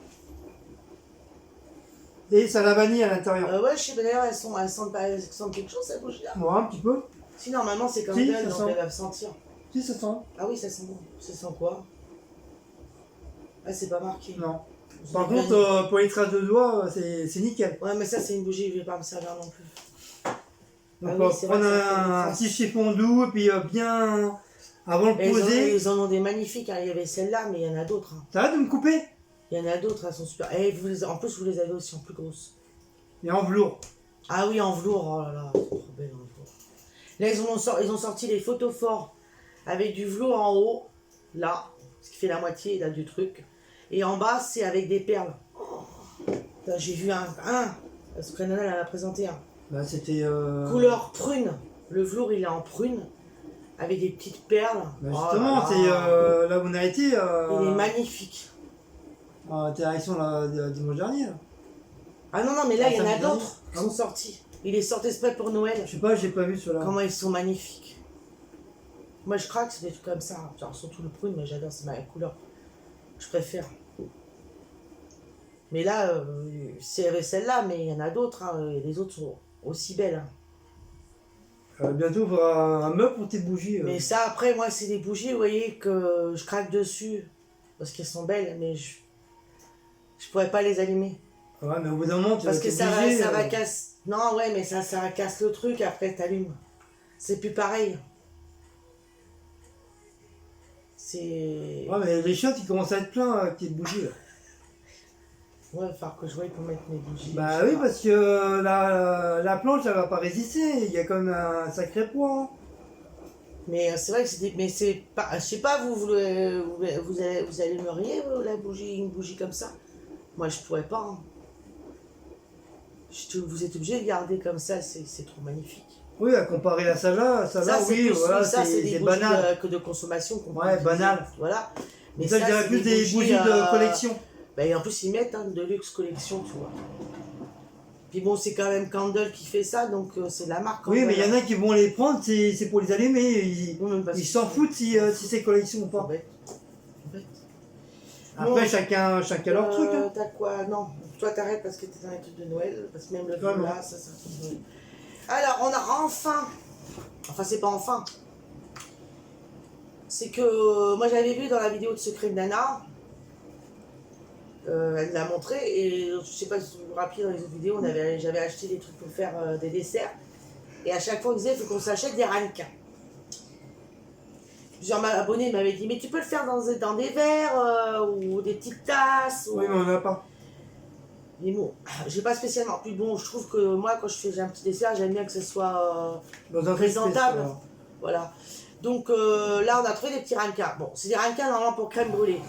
Et ça a la vanille à l'intérieur. Ouais, je sais pas, d'ailleurs, elles sentent quelque chose, cette bougie-là. Moi un petit peu. Si, normalement, c'est comme Si, elle, ça donc sent. elles doivent sentir. Si ça sent. Ah oui, ça sent bon. Ça sent quoi? Ah, c'est pas marqué. Non. Vous Par avez contre, gagné. pour les traces de doigts, c'est nickel. Ouais, mais ça, c'est une bougie, je vais pas me servir non plus. Donc Ah on oui, va c'est prendre vrai que ça fait des un traces. petit chiffon doux et puis bien avant de Et poser. ils en ont des magnifiques, hein. Il y avait celle-là, mais il y en a d'autres. Hein. Ça va de me couper? Il y en a d'autres, elles sont super. Et en plus, vous les avez aussi en plus grosses. Et en velours. Ah oui, en velours, oh là là, c'est trop belle en velours. Là, ils ont sorti les photos forts avec du velours en haut, là, ce qui fait la moitié là, du truc. Et en bas, c'est avec des perles. Oh, là, j'ai vu ce que Nana elle a présenté un. Bah c'était. Couleur prune. Le velours, il est en prune, avec des petites perles. Bah, Oh justement, là là. c'est là où on a été. Il est magnifique. En interaction dimanche dernier. Là. Ah non, non, mais là, Ah, il y en ça a me dit d'autres rien. qui sont sortis. Il est sorti exprès pour Noël. Je sais pas, j'ai pas vu ceux-là. Comment ils sont magnifiques. Moi, je craque, c'est des trucs comme ça. Genre, surtout le prune, moi, j'adore, c'est ma couleur. Je préfère. Mais là, c'est celle-là, mais il y en a d'autres. Hein, et les autres sont aussi belles. Hein. Bientôt, il faudra un meuble pour tes bougies. Mais ça, après, moi, c'est des bougies, vous voyez, que je craque dessus. Parce qu'elles sont belles, mais je pourrais pas les allumer. Ouais, mais au bout d'un moment, tu Parce vas que être ça obligé, va casser. Non, ouais, mais ça casse le truc, après t'allumes. C'est plus pareil. C'est. Ouais, mais les chiottes, ils commencent à être pleins avec tes bougies. Là. Ouais, il va falloir que je voie pour mettre mes bougies. Bah je sais oui, pas. parce que la planche, elle va pas résister. Il y a quand même un sacré poids. Hein. Mais c'est vrai que c'est. Mais c'est pas. Je sais pas, vous allumeriez une bougie comme ça? Moi, je pourrais pas. Hein. Vous êtes obligé de garder comme ça, c'est trop magnifique. Oui, à comparer à celle-là, Ça, oui, plus, voilà, ça, c'est des c'est bougies banal. que de consommation. Qu'on peut Ouais, utiliser. banal. Voilà. Mais ça, je dirais c'est plus des bougies de collection. Bah, et en plus, ils mettent de luxe collection, tu vois. Puis bon, c'est quand même Candle qui fait ça, donc c'est la marque. Oui, mais il y en a a qui vont les prendre, c'est pour les allumer. Ils s'en foutent si c'est collection ou pas. Bête. Après, Bon, chacun leur truc. Hein. T'as quoi? Non, toi t'arrêtes parce que t'es dans les trucs de Noël, parce que même le Ouais, feu là, ça c'est un truc de Noël. Alors, on a enfin, c'est pas enfin. C'est que moi j'avais vu dans la vidéo de Secret de Nana, elle l'a montré, et je sais pas si vous vous rappelez dans les autres vidéos, j'avais acheté des trucs pour faire des desserts, et à chaque fois on disait il faut qu'on s'achète des ramequins. plusieurs abonnés m'avaient dit, mais tu peux le faire dans des verres ou des petites tasses. Oui, mais on n'a pas. Mais bon, j'ai pas spécialement. Puis bon, je trouve que moi, quand je fais un petit dessert, j'aime bien que ce soit Dans un présentable. espèce, Voilà. Donc là, on a trouvé des petits rancas. Bon, c'est des rancas normalement pour crème brûlée.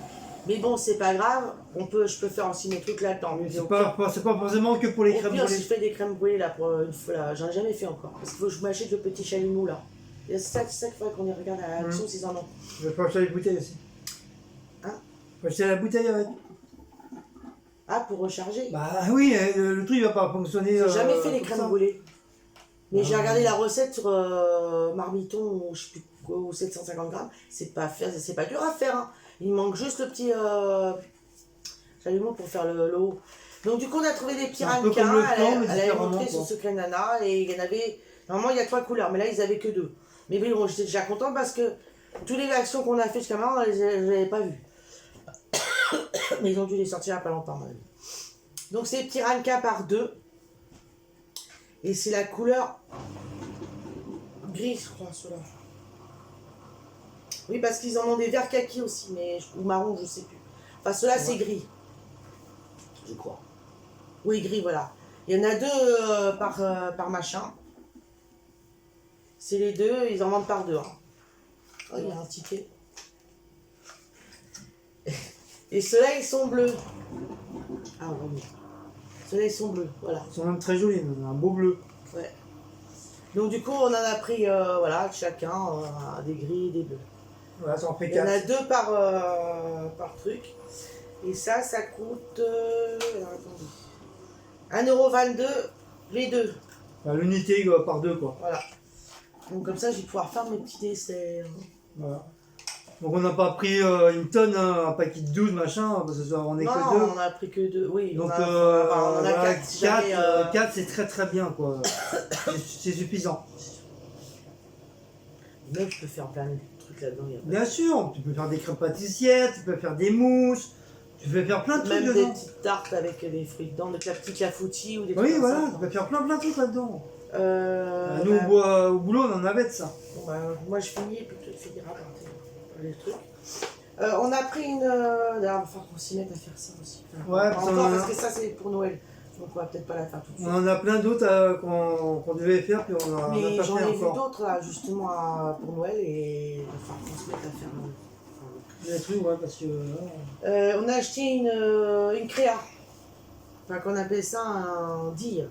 Mais bon, c'est pas grave. Je peux faire aussi mes trucs là-dedans. oui, c'est pas forcément que pour les crèmes Au pire, si brûlées. je fais des crèmes brûlées là, pour une fois, là, j'en ai jamais fait encore. Parce qu'il faut que je m'achète le petit chalumeau là. Et c'est ça qu'il faudrait qu'on y regarde à la sauce, ils en ont. Je vais pas acheter les bouteilles aussi. Hein? Faut acheter la bouteille avec. Ah, pour recharger. Bah oui, le truc il va pas fonctionner. J'ai jamais fait les comme crèmes ça. brûlées. Mais Ah. j'ai regardé la recette sur Marmiton ou je sais plus quoi, ou 750 grammes. C'est pas dur à faire. Hein. Il manque juste le petit chalumeau pour faire le haut. Donc du coup on a trouvé des petits Un peu comme ramequins. le flan, mais Elle avait différemment, montré quoi. sur Secret Nana et il y en avait. Normalement il y a 3 couleurs, mais là ils avaient que 2. Mais bon, j'étais déjà contente parce que toutes les actions qu'on a fait jusqu'à maintenant, je les avais pas vues. Mais ils ont dû les sortir il n'y a pas longtemps, à mon avis. Donc c'est des petits ramequins par 2. Et c'est la couleur gris, je crois, ceux-là. Oui, parce qu'ils en ont des verts kaki aussi, ou marron, je sais plus. Enfin, ceux-là, c'est gris. Je crois. Oui, gris, voilà. Il y en a 2 par machin. C'est les 2, ils en vendent par 2. Hein. Oh, il y a un ticket. Et ceux-là, ils sont bleus. Ah, oui. Ceux-là, ils sont bleus, voilà. Ils sont même très jolis, un beau bleu. Ouais. Donc du coup, on en a pris, voilà, chacun des gris et des bleus. Voilà, ça en fait Il y en 4. a 2 par truc. Et ça coûte... alors, attendez. 1,22 € les 2. Enfin, l'unité par 2 quoi. Voilà. Donc comme ça, je vais pouvoir faire mes petits desserts. Voilà. Donc on n'a pas pris une tonne, hein, un paquet de 12 machin, parce que on est Non, que 2. on a pris que 2. Oui, Donc on en a voilà, 4. Si jamais, 4 c'est très bien quoi. C'est suffisant. Même je peux faire plein de trucs là-dedans. Bien sûr, tu peux faire des crèmes pâtissières, tu peux faire des mousses, tu peux faire plein de trucs Même des dedans. petites tartes avec des fruits dedans, de la petite clafoutis ou des trucs Oui comme voilà, ça. tu peux faire plein de trucs là-dedans. Nous Bah, au boulot on en avait de ça. bon, bah, moi je finis et puis tu finiras par les trucs. On a pris une. D'ailleurs, il va falloir qu'on s'y mette à faire ça aussi. Ouais, Pas parce encore, qu'on a- parce que ça c'est pour Noël. Donc on va peut-être pas la faire tout de suite. On en a plein d'autres qu'on devait faire, puis on a Mais pas j'en fait ai vu encore. d'autres là, justement pour Noël et il va falloir qu'on se mette à faire. Des trucs, ouais, parce que. On a acheté une créa. Enfin, qu'on appelle ça un DIY.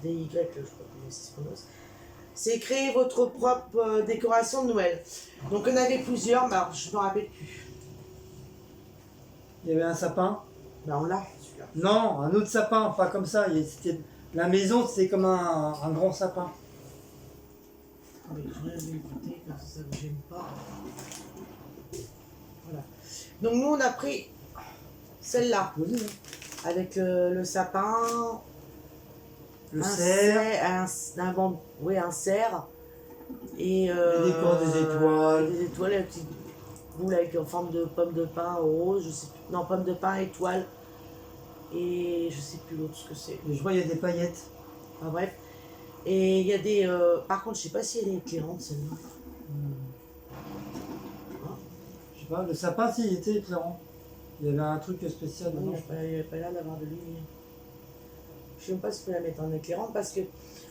DY, je sais pas comment ça se prononce. C'est créer votre propre décoration de Noël. Donc on avait plusieurs, mais alors, je ne me rappelle plus. Il y avait un sapin. Ben on l'a, celui-là. Non, un autre sapin, pas comme ça. La maison, c'était comme un grand sapin. Mais je l'avais écouté, comme ça ne me gêne pas. Voilà. Donc nous on a pris celle-là, Posé, hein. avec le sapin, Le cerf, un cerf, et le décor des étoiles. des étoiles, la petite boule avec en forme de pomme de pin rose, je sais plus, non pomme de pin, étoile, et je sais plus l'autre ce que c'est. et je vois, il y a des paillettes. Enfin bref. Et il y a des... par contre, je sais pas si elle est éclairante celle-là. Je sais pas, le sapin, si, il était éclairant. Il y avait un truc spécial Non, dedans. il n'y avait pas l'air d'avoir de lumière. Je sais même pas si je peux la mettre en éclairant parce que...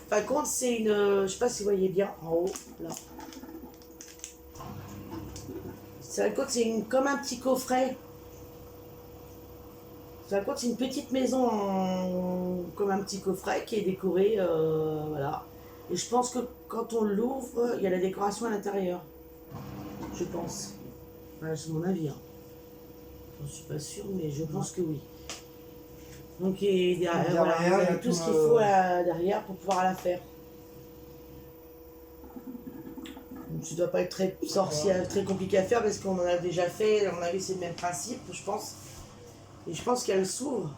Par contre, c'est une... je sais pas si vous voyez bien, en haut, là. C'est comme un petit coffret. C'est une petite maison comme un petit coffret qui est décorée, voilà. Et je pense que quand on l'ouvre, il y a la décoration à l'intérieur. Je pense. Voilà, c'est mon avis. Hein. Je ne suis pas sûre, mais je pense que oui. Donc derrière, voilà, vous avez tout ce qu'il faut derrière pour pouvoir la faire. Donc, ça ne doit pas être très sorcier, très compliqué à faire parce qu'on en a déjà fait. À mon avis, c'est le même principe, je pense. Et je pense qu'elle s'ouvre.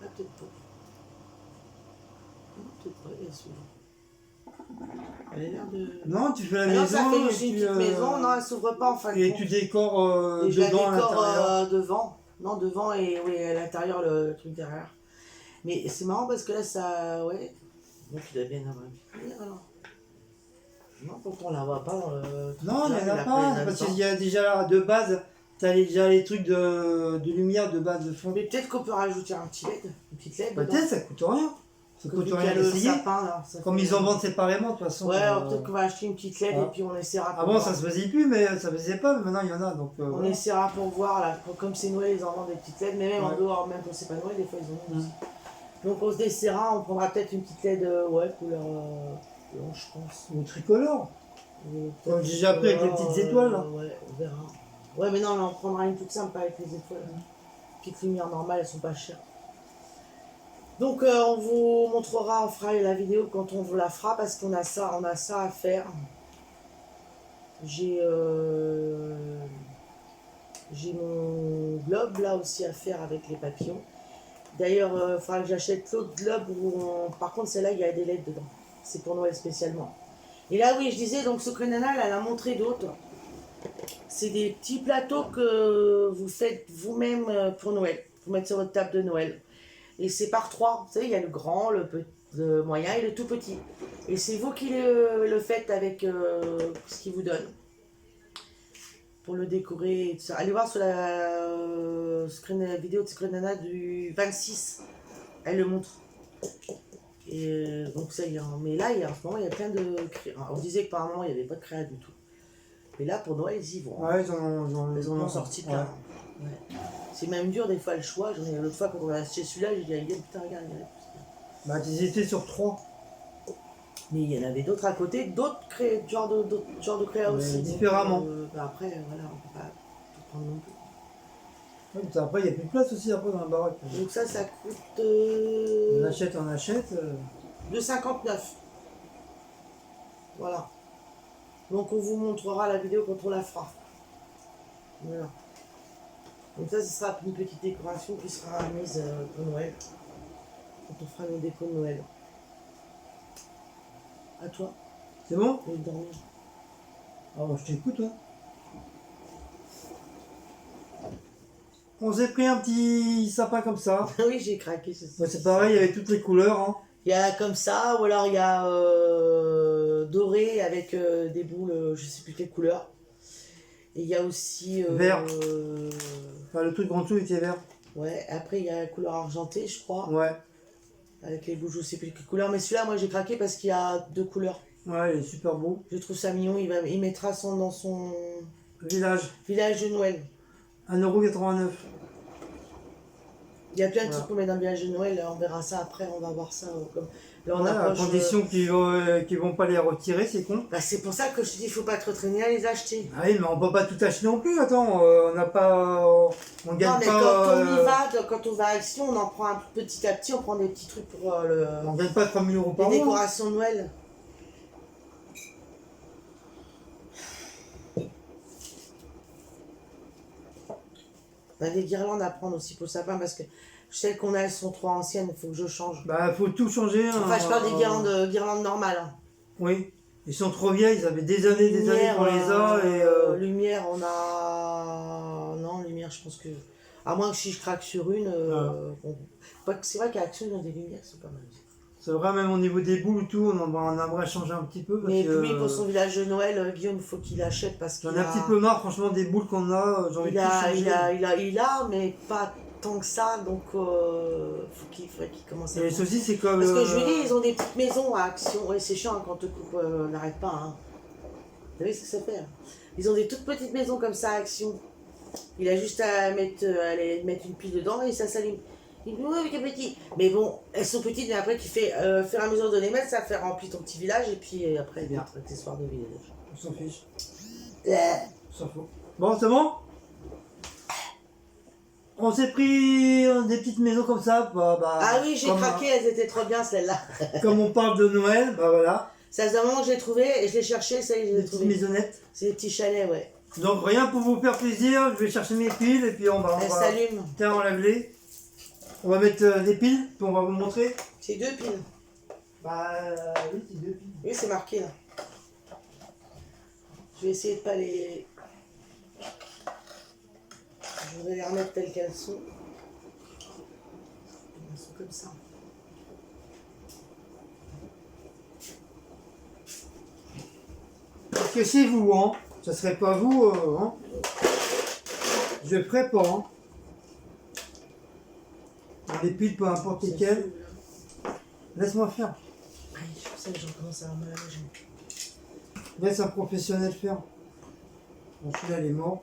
Ah, peut-être pas. Non, peut-être pas, elle s'ouvre. Elle a l'air de... Non, tu fais la Ah maison. non, ça fait et juste une tu, petite maison. Non, elle s'ouvre pas en fin de et compte. tu décores Et je la dedans à décore l'intérieur. devant. Non, devant et oui, à l'intérieur, le truc derrière. Mais c'est marrant parce que là, ça... Ouais. Donc il doit bien avoir une petite lumière alors. Non, pourtant on la voit pas dans le. Non, il n'y en a la pas, plaine parce qu'il là-dedans. y a déjà de base, t'as déjà les trucs de lumière de base de fond. Mais peut-être qu'on peut rajouter un petit LED, une petite LED. dedans. Peut-être, ça coûte rien. Ça Que coûte vu qu'il y rien a le d'essayer. sapin là. Ça Comme fait- ils en vendent séparément, de toute façon. Ouais, peut-être qu'on va acheter une petite LED Ouais. et puis on essaiera. pour Avant, voir. ça se faisait plus, mais ça faisait pas, mais maintenant il y en a. Donc, On voilà. essaiera pour voir là. Comme c'est Noël, ils en vendent des petites LED, mais même en Ouais. dehors, même quand c'est pas Noël, des fois ils en vendent Mm. aussi. Donc on se essaiera, on prendra peut-être une petite LED, ouais, couleur blanche, je pense. Ou tricolore. Ou Comme peut-être j'ai déjà pris avec les couleur, petites étoiles, là. Ouais, on verra. Ouais, mais non, on en prendra une toute simple, pas avec les étoiles. Petites lumières normales, elles sont pas chères. Donc on vous montrera, on fera la vidéo quand on vous la fera parce qu'on a ça à faire. J'ai mon globe là aussi à faire avec les papillons. D'ailleurs, il faudra que j'achète l'autre globe par contre celle-là il y a des LED dedans. C'est pour Noël spécialement. Et là oui, je disais donc Secret Nana, elle en a montré d'autres. C'est des petits plateaux que vous faites vous-même pour Noël. Vous mettez sur votre table de Noël. Et c'est par 3. Vous savez, il y a le grand, le moyen et le tout petit. Et c'est vous qui le faites avec ce qu'il vous donne. Pour le décorer et tout ça. Allez voir sur la vidéo de Secret Nana du 26. Elle le montre. Et donc ça y est. Mais là, en ce moment, il y a plein de créa. On disait que par moment, il n'y avait pas de créa du tout. Mais là, pour Noël, ils y vont. Ouais, ils en ont sorti plein. Ouais. C'est même dur des fois le choix. J'en ai l'autre fois quand on a acheté celui-là, j'ai dit putain regarde, il y en a plus. Bah, ils étaient sur 3. Mais il y en avait d'autres à côté, d'autres genres de créa Mais aussi. différemment. Donc, après, voilà, on peut pas tout prendre non plus. Ouais, mais après, il n'y a plus de place aussi après dans la baraque. Donc ça coûte On achète. 2,59. Voilà. Donc on vous montrera la vidéo quand on la fera. Voilà. Donc ça, ce sera une petite décoration qui sera mise pour Noël. Quand on fera nos décos de Noël. À toi, C'est bon? je vais dormir. Ah, bah, je t'écoute, hein. On s'est pris un petit sapin comme ça. Oui, j'ai craqué. Ouais, c'est pareil, avec toutes les couleurs. Hein. Il y a comme ça, ou alors il y a doré avec des boules, je sais plus quelle couleur. Et il y a aussi... Vert. Enfin, le truc en dessous était vert. Ouais, après il y a la couleur argentée, je crois. Ouais. Avec les boules, je sais plus quelle couleur. Mais celui-là, moi j'ai craqué parce qu'il y a 2 couleurs. Ouais, il est super beau. Je trouve ça mignon. Il mettra dans son Village. village de Noël. 1,89 €. Il y a plein de Voilà. trucs qu'on met dans le village de Noël. On verra ça après, on va voir ça. Comme... Là, on Ouais, à approche, condition qu'ils vont pas les retirer, c'est con. Bah, c'est pour ça que je te dis, il faut pas trop traîner à les acheter. Ah oui, mais on peut pas tout acheter non plus, attends, on n'a pas... On gagne Non, mais pas... quand on va à Action, on en prend un petit à petit, on prend des petits trucs pour On gagne pas 3 000 € par les mois. décorations de Noël. On a des guirlandes à prendre aussi pour le sapin parce que celles qu'on a, elles sont trop anciennes, il faut que je change. Bah, faut tout changer. Enfin, je parle des guirlandes normales. Hein. Oui. Ils sont trop vieilles, ils avaient des années qu'on les a et... Lumière, on a... Non, lumière, je pense que... À moins que si je craque sur une... C'est vrai qu'à Action, ils ont des lumières, c'est pas mal. C'est vrai, même au niveau des boules, tout, on aimerait changer un petit peu. Parce Mais que, lui, pour son village de Noël, Guillaume, il faut qu'il achète parce qu'il j'en ai un petit peu marre, franchement, des boules qu'on a, j'ai envie de tout changer. il a, mais pas tant que ça, donc faudrait qu'il commence à... Et les saucisses, c'est comme... Parce que je lui dis, ils ont des petites maisons à Action. Ouais, c'est chiant hein, quand on te coupe, on n'arrête pas. Hein. Vous savez ce que ça fait hein. Ils ont des toutes petites maisons comme ça à Action. Il a juste à mettre une pile dedans et ça s'allume. Il dit, oui, mais t'es petit. Mais bon, elles sont petites, mais après, tu fais, faire à mesure de les mettre, ça fait remplir ton petit village et puis après, il y a un accessoire de village. On s'en fiche. Ouais. On s'en fout. Bon, c'est bon? On s'est pris des petites maisons comme ça. Ah oui, j'ai craqué, elles étaient trop bien celles-là. Comme on parle de Noël, bah voilà. Ça faisait un moment que je l'ai trouvé et je l'ai cherché, ça y est, je Des l'ai petites trouvé. maisonnettes. C'est des petits chalets, ouais. Donc rien pour vous faire plaisir, je vais chercher mes piles et puis on va... Elles s'allument. Tiens, on lève-les. On va mettre des piles, puis on va vous montrer. C'est 2 piles. Bah oui, c'est 2 piles. Oui, c'est marqué là. Je vais essayer de pas les... Je vais les remettre telles qu'elles sont. Elles sont comme ça. Parce que c'est vous, hein. Ça serait pas vous, hein. Je le ferais pas, hein. Les piles, peu importe C'est lesquelles. fou, là. Laisse-moi faire. Aïe, je sais que j'en commence à avoir mal à la jambe. Laisse un professionnel faire. Bon, celui-là, il est mort.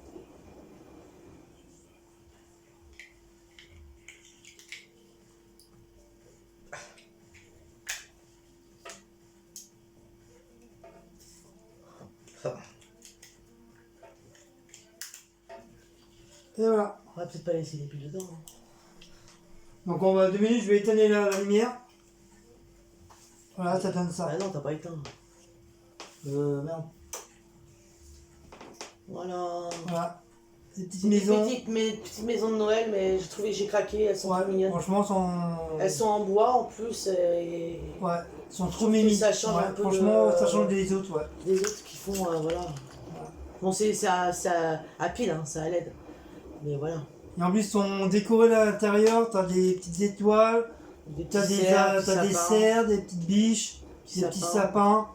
Et voilà. On va peut-être pas laisser les piles dedans. Hein. Donc on va 2 minutes, je vais éteindre la lumière. Voilà, ça donne ça. Ah non, t'as pas éteint. Merde. Voilà. Voilà. Des petites Des maisons. petites maisons de Noël, mais j'ai trouvé que j'ai craqué, elles sont Ouais, trop mignonnes. franchement, Elles sont en bois en plus. Et ouais, sont trop mimi. ça change Ouais, un peu franchement, de- ça change des autres, ouais. des autres qui font, voilà. Bon, c'est à pile, hein, ça à l'aide. Mais voilà. Et en plus, ils sont décorés à l'intérieur, t'as des petites étoiles, t'as des petits cerfs, des petites biches, des petits sapins.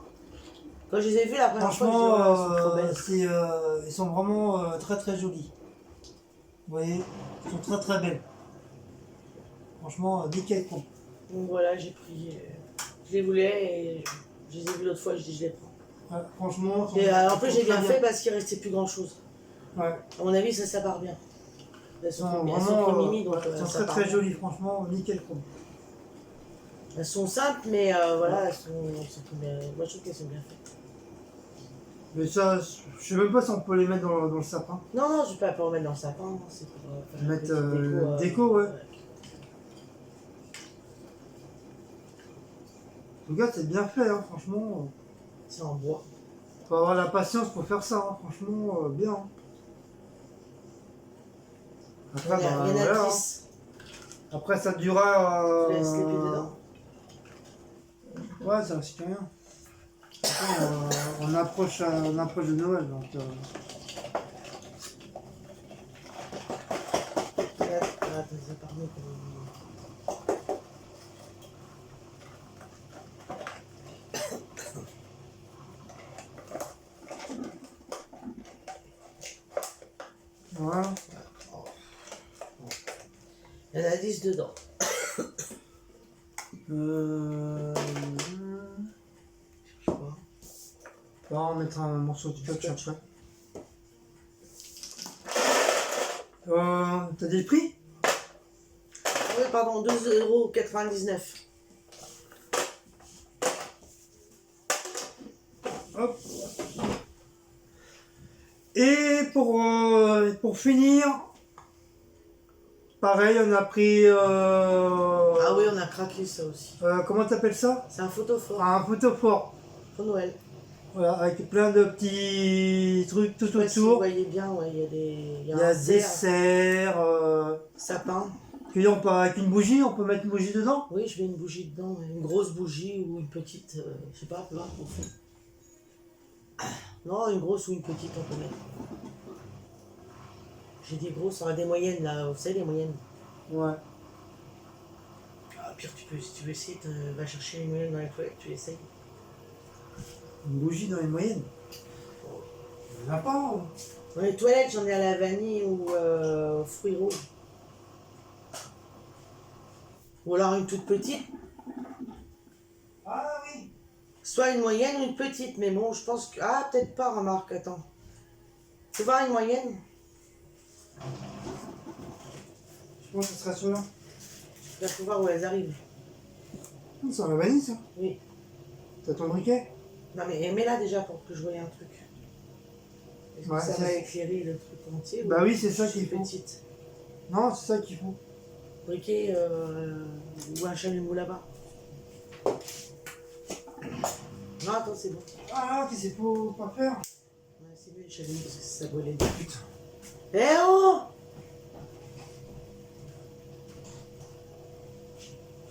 Quand je les ai vus la première fois, Franchement, je me suis dit, ouais, elles sont trop belles. ils sont vraiment très très jolis. Vous voyez, ils sont très très belles. Franchement, nickel con. Donc voilà, j'ai pris. Je les voulais et je les ai vus l'autre fois, je dis je les prends. Ouais, franchement, Et en plus, ils sont j'ai bien très fait parce qu'il restait plus grand chose. Ouais. À mon avis, ça part bien. Elles Ils sont, sont elles sont vraiment trop mimi, donc ils sont ça très part très bien. jolis, franchement, nickel con. Elles sont simples, mais voilà, elles sont bien. Moi, je trouve qu'elles sont bien faites. Mais ça, je sais même pas si on peut les mettre dans le sapin. Non, non, je vais pas remettre dans le sapin, hein, c'est pour faire une Mettre petite déco, ouais. En tout cas, c'est bien fait, hein, franchement. C'est en bois. Faut avoir la patience pour faire ça, hein, franchement, bien. Hein. Il y Après, en a, bah, il y en a voilà, hein. 10. Après, ça durera. Je laisse les pieds dedans. Ouais, ça risque rien. Après, on approche de Noël, donc. Attends, ça part mieux pour Voilà. Il y en a 10 dedans. Je sais pas. Là, on mettra un morceau de scotch après. T'as des prix? Oui, pardon, 2,99 €. Hop. Et pour finir, pareil, on a pris. Ah oui, on a craqué ça aussi. Comment t'appelles ça? C'est un photophore Un photophore. pour Noël. Voilà, avec plein de petits trucs tout Je sais pas si vous autour. voyez bien, ouais, il y a Il y un a des cerfs. sapin. Puis on peut, avec une bougie, on peut mettre une bougie dedans. Oui, je mets une bougie dedans, une grosse bougie ou une petite, je sais pas, peu importe, au fond. Non, une grosse ou une petite, on peut mettre. J'ai des grosses, on a des moyennes là, vous savez, les moyennes. Ouais. Ah, pire, si tu veux essayer, va chercher les moyennes dans les toilettes, tu essayes. Une bougie dans les moyennes. Il n'y en a pas. Hein. Dans les toilettes, j'en ai à la vanille ou aux fruits rouges. Ou alors une toute petite. Ah oui. Soit une moyenne ou une petite, mais bon, je pense que... Ah, peut-être pas, remarque, attends. Tu vois une moyenne? Je pense que ce sera celui-là. Il faut voir où elles arrivent. C'est la vanille, ça. Oui. T'as ton briquet? Non, mais mets-là déjà pour que je voie un truc. Est-ce que Ouais, ça c'est va ça. éclairer le truc entier? Bah ou oui, c'est ça juste qu'il faut. petite. Non, c'est ça qu'il faut. Briquet ou un chalumeau là-bas. Non, attends, c'est bon. Ah là, qu'est-ce qu'il faut pas faire? Ouais, c'est mieux les chalumeaux parce que ça brûlait. Putain. Eh oh!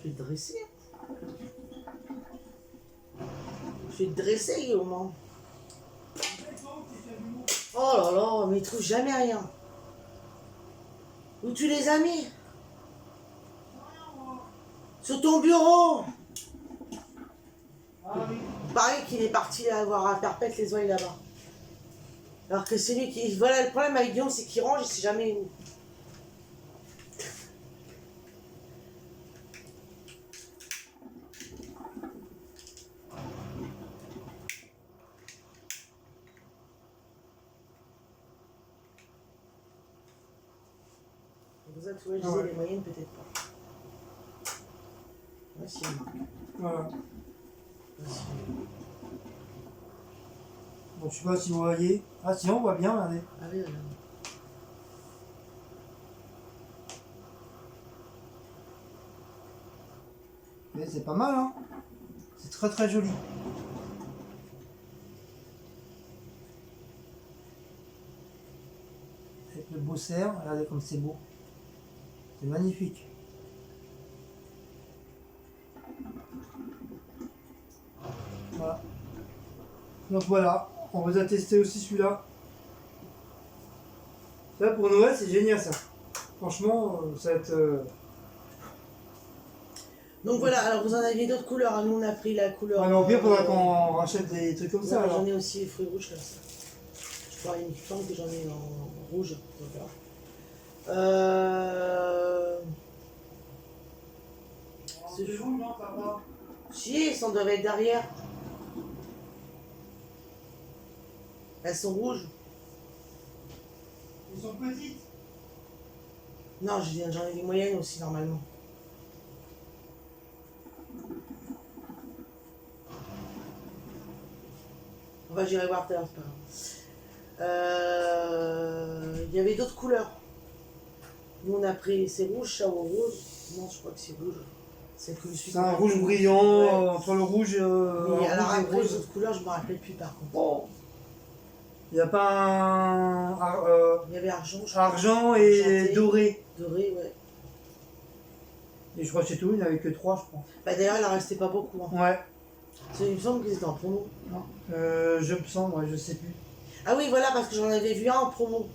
Je vais te dresser. Je vais te dresser, Guillaume. Oh là là, mais il trouve jamais rien. Où tu les as mis? Sur ton bureau. Ah oui. Pareil qu'il est parti voir à Perpète les oeils là-bas. Alors que celui qui... Voilà, le problème avec Guillaume, c'est qu'il range, il sait jamais où. Pour ça, tu vois, je disais, les moyennes, peut-être pas. Ouais, si. Voilà. Ouais, si. Bon, je sais pas si vous voyez. Ah, sinon, on voit bien, regardez. Ah oui, voilà. Mais c'est pas mal, hein. C'est très très joli. Avec le beau cerf, regardez comme c'est beau. C'est magnifique. Voilà. Donc voilà, on vous a testé aussi celui-là. Ça pour Noël, c'est génial ça. Franchement, ça va être... Donc voilà, alors vous en aviez d'autres couleurs, hein. Nous on a pris la couleur. Ah, mais au pire, faudra qu'on rachète des trucs comme ça. Non, alors. j'en ai aussi les fruits rouges comme ça. Je crois il me semble que j'en ai en rouge. Voilà. C'est C'est jaune, non, ça va. Si, elles doivent être derrière. Elles sont rouges. Ils sont petites. Non, j'en ai des moyennes aussi normalement. Enfin, j'irai voir tout à l'heure, c'est pas grave. Il y avait d'autres couleurs. Nous on a pris, c'est rouge, ça ou rose? Non, je crois que c'est rouge. C'est que je suis. C'est un rouge brillant, Ouais. entre le rouge, Mais alors rouge et après, les rose. autres couleurs, je me rappelle plus par contre. Bon. Il n'y a pas un Il y avait argent, je crois. argent et Argenté. doré. Doré, ouais. Et je crois que c'est tout, il n'y en avait que 3, je crois. Bah d'ailleurs, il en restait pas beaucoup. Hein. Ouais. Il me semble qu'ils étaient en promo. Non. Je me sens, ouais, je sais plus. Ah oui, voilà, parce que j'en avais vu un en promo.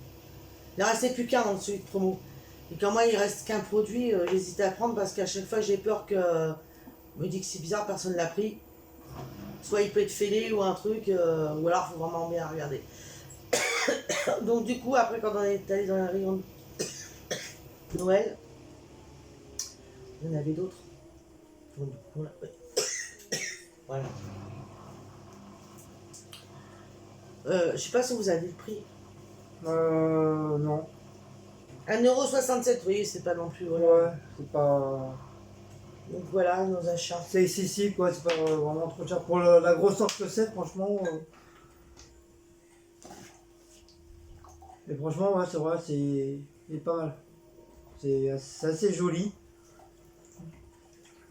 Il en restait plus qu'un dans celui de promo. Et quand moi, il reste qu'un produit, j'hésite à prendre parce qu'à chaque fois, j'ai peur que. Je me dis que c'est bizarre, personne ne l'a pris. Soit il peut être fêlé ou un truc, ou alors il faut vraiment bien regarder. Donc du coup, après, quand on est allé dans la rayon de Noël, il y en avait d'autres. Donc du coup, là, ouais. Voilà. Je sais pas si vous avez le prix. Non. 1,67€, vous voyez, c'est pas non plus. Voilà. Ouais, c'est pas... Donc voilà nos achats. C'est excessif, quoi, c'est pas vraiment trop cher. Pour la grosseur que c'est, franchement... Mais franchement, ouais, c'est vrai, c'est pas mal. C'est assez joli.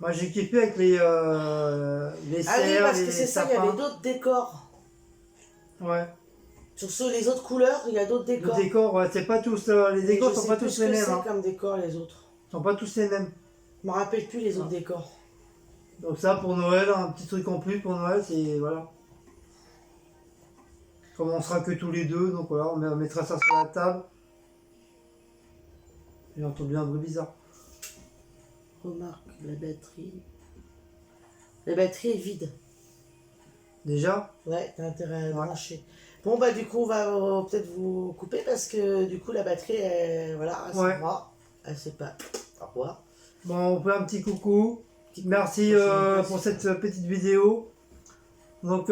Moi, j'ai kiffé avec les Ah oui, cerfs, parce les que c'est ça, il y sapins. avait d'autres décors. Ouais. Sur les autres couleurs, il y a d'autres Les décors. décors, ouais, c'est pas tous... les Mais décors je sont sais pas plus tous ce les que mêmes. c'est Hein. comme décor les autres. Sont pas tous les mêmes. Je me rappelle plus les autres décors. Donc ça, pour Noël, un petit truc en plus pour Noël, c'est... Voilà. Comme on sera que tous les deux, donc voilà, on mettra ça sur la table. J'ai entendu un bruit bizarre. Remarque, la batterie. La batterie est vide. Déjà? Ouais, t'as intérêt à Ouais. brancher. Bon bah du coup on va peut-être vous couper parce que du coup la batterie elle, voilà, elle Ouais. s'en va. Elle sait pas. Au revoir. Bon, on fait un petit coucou. Merci Merci. pour cette petite vidéo. Donc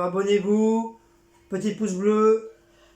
abonnez-vous, petit pouce bleu,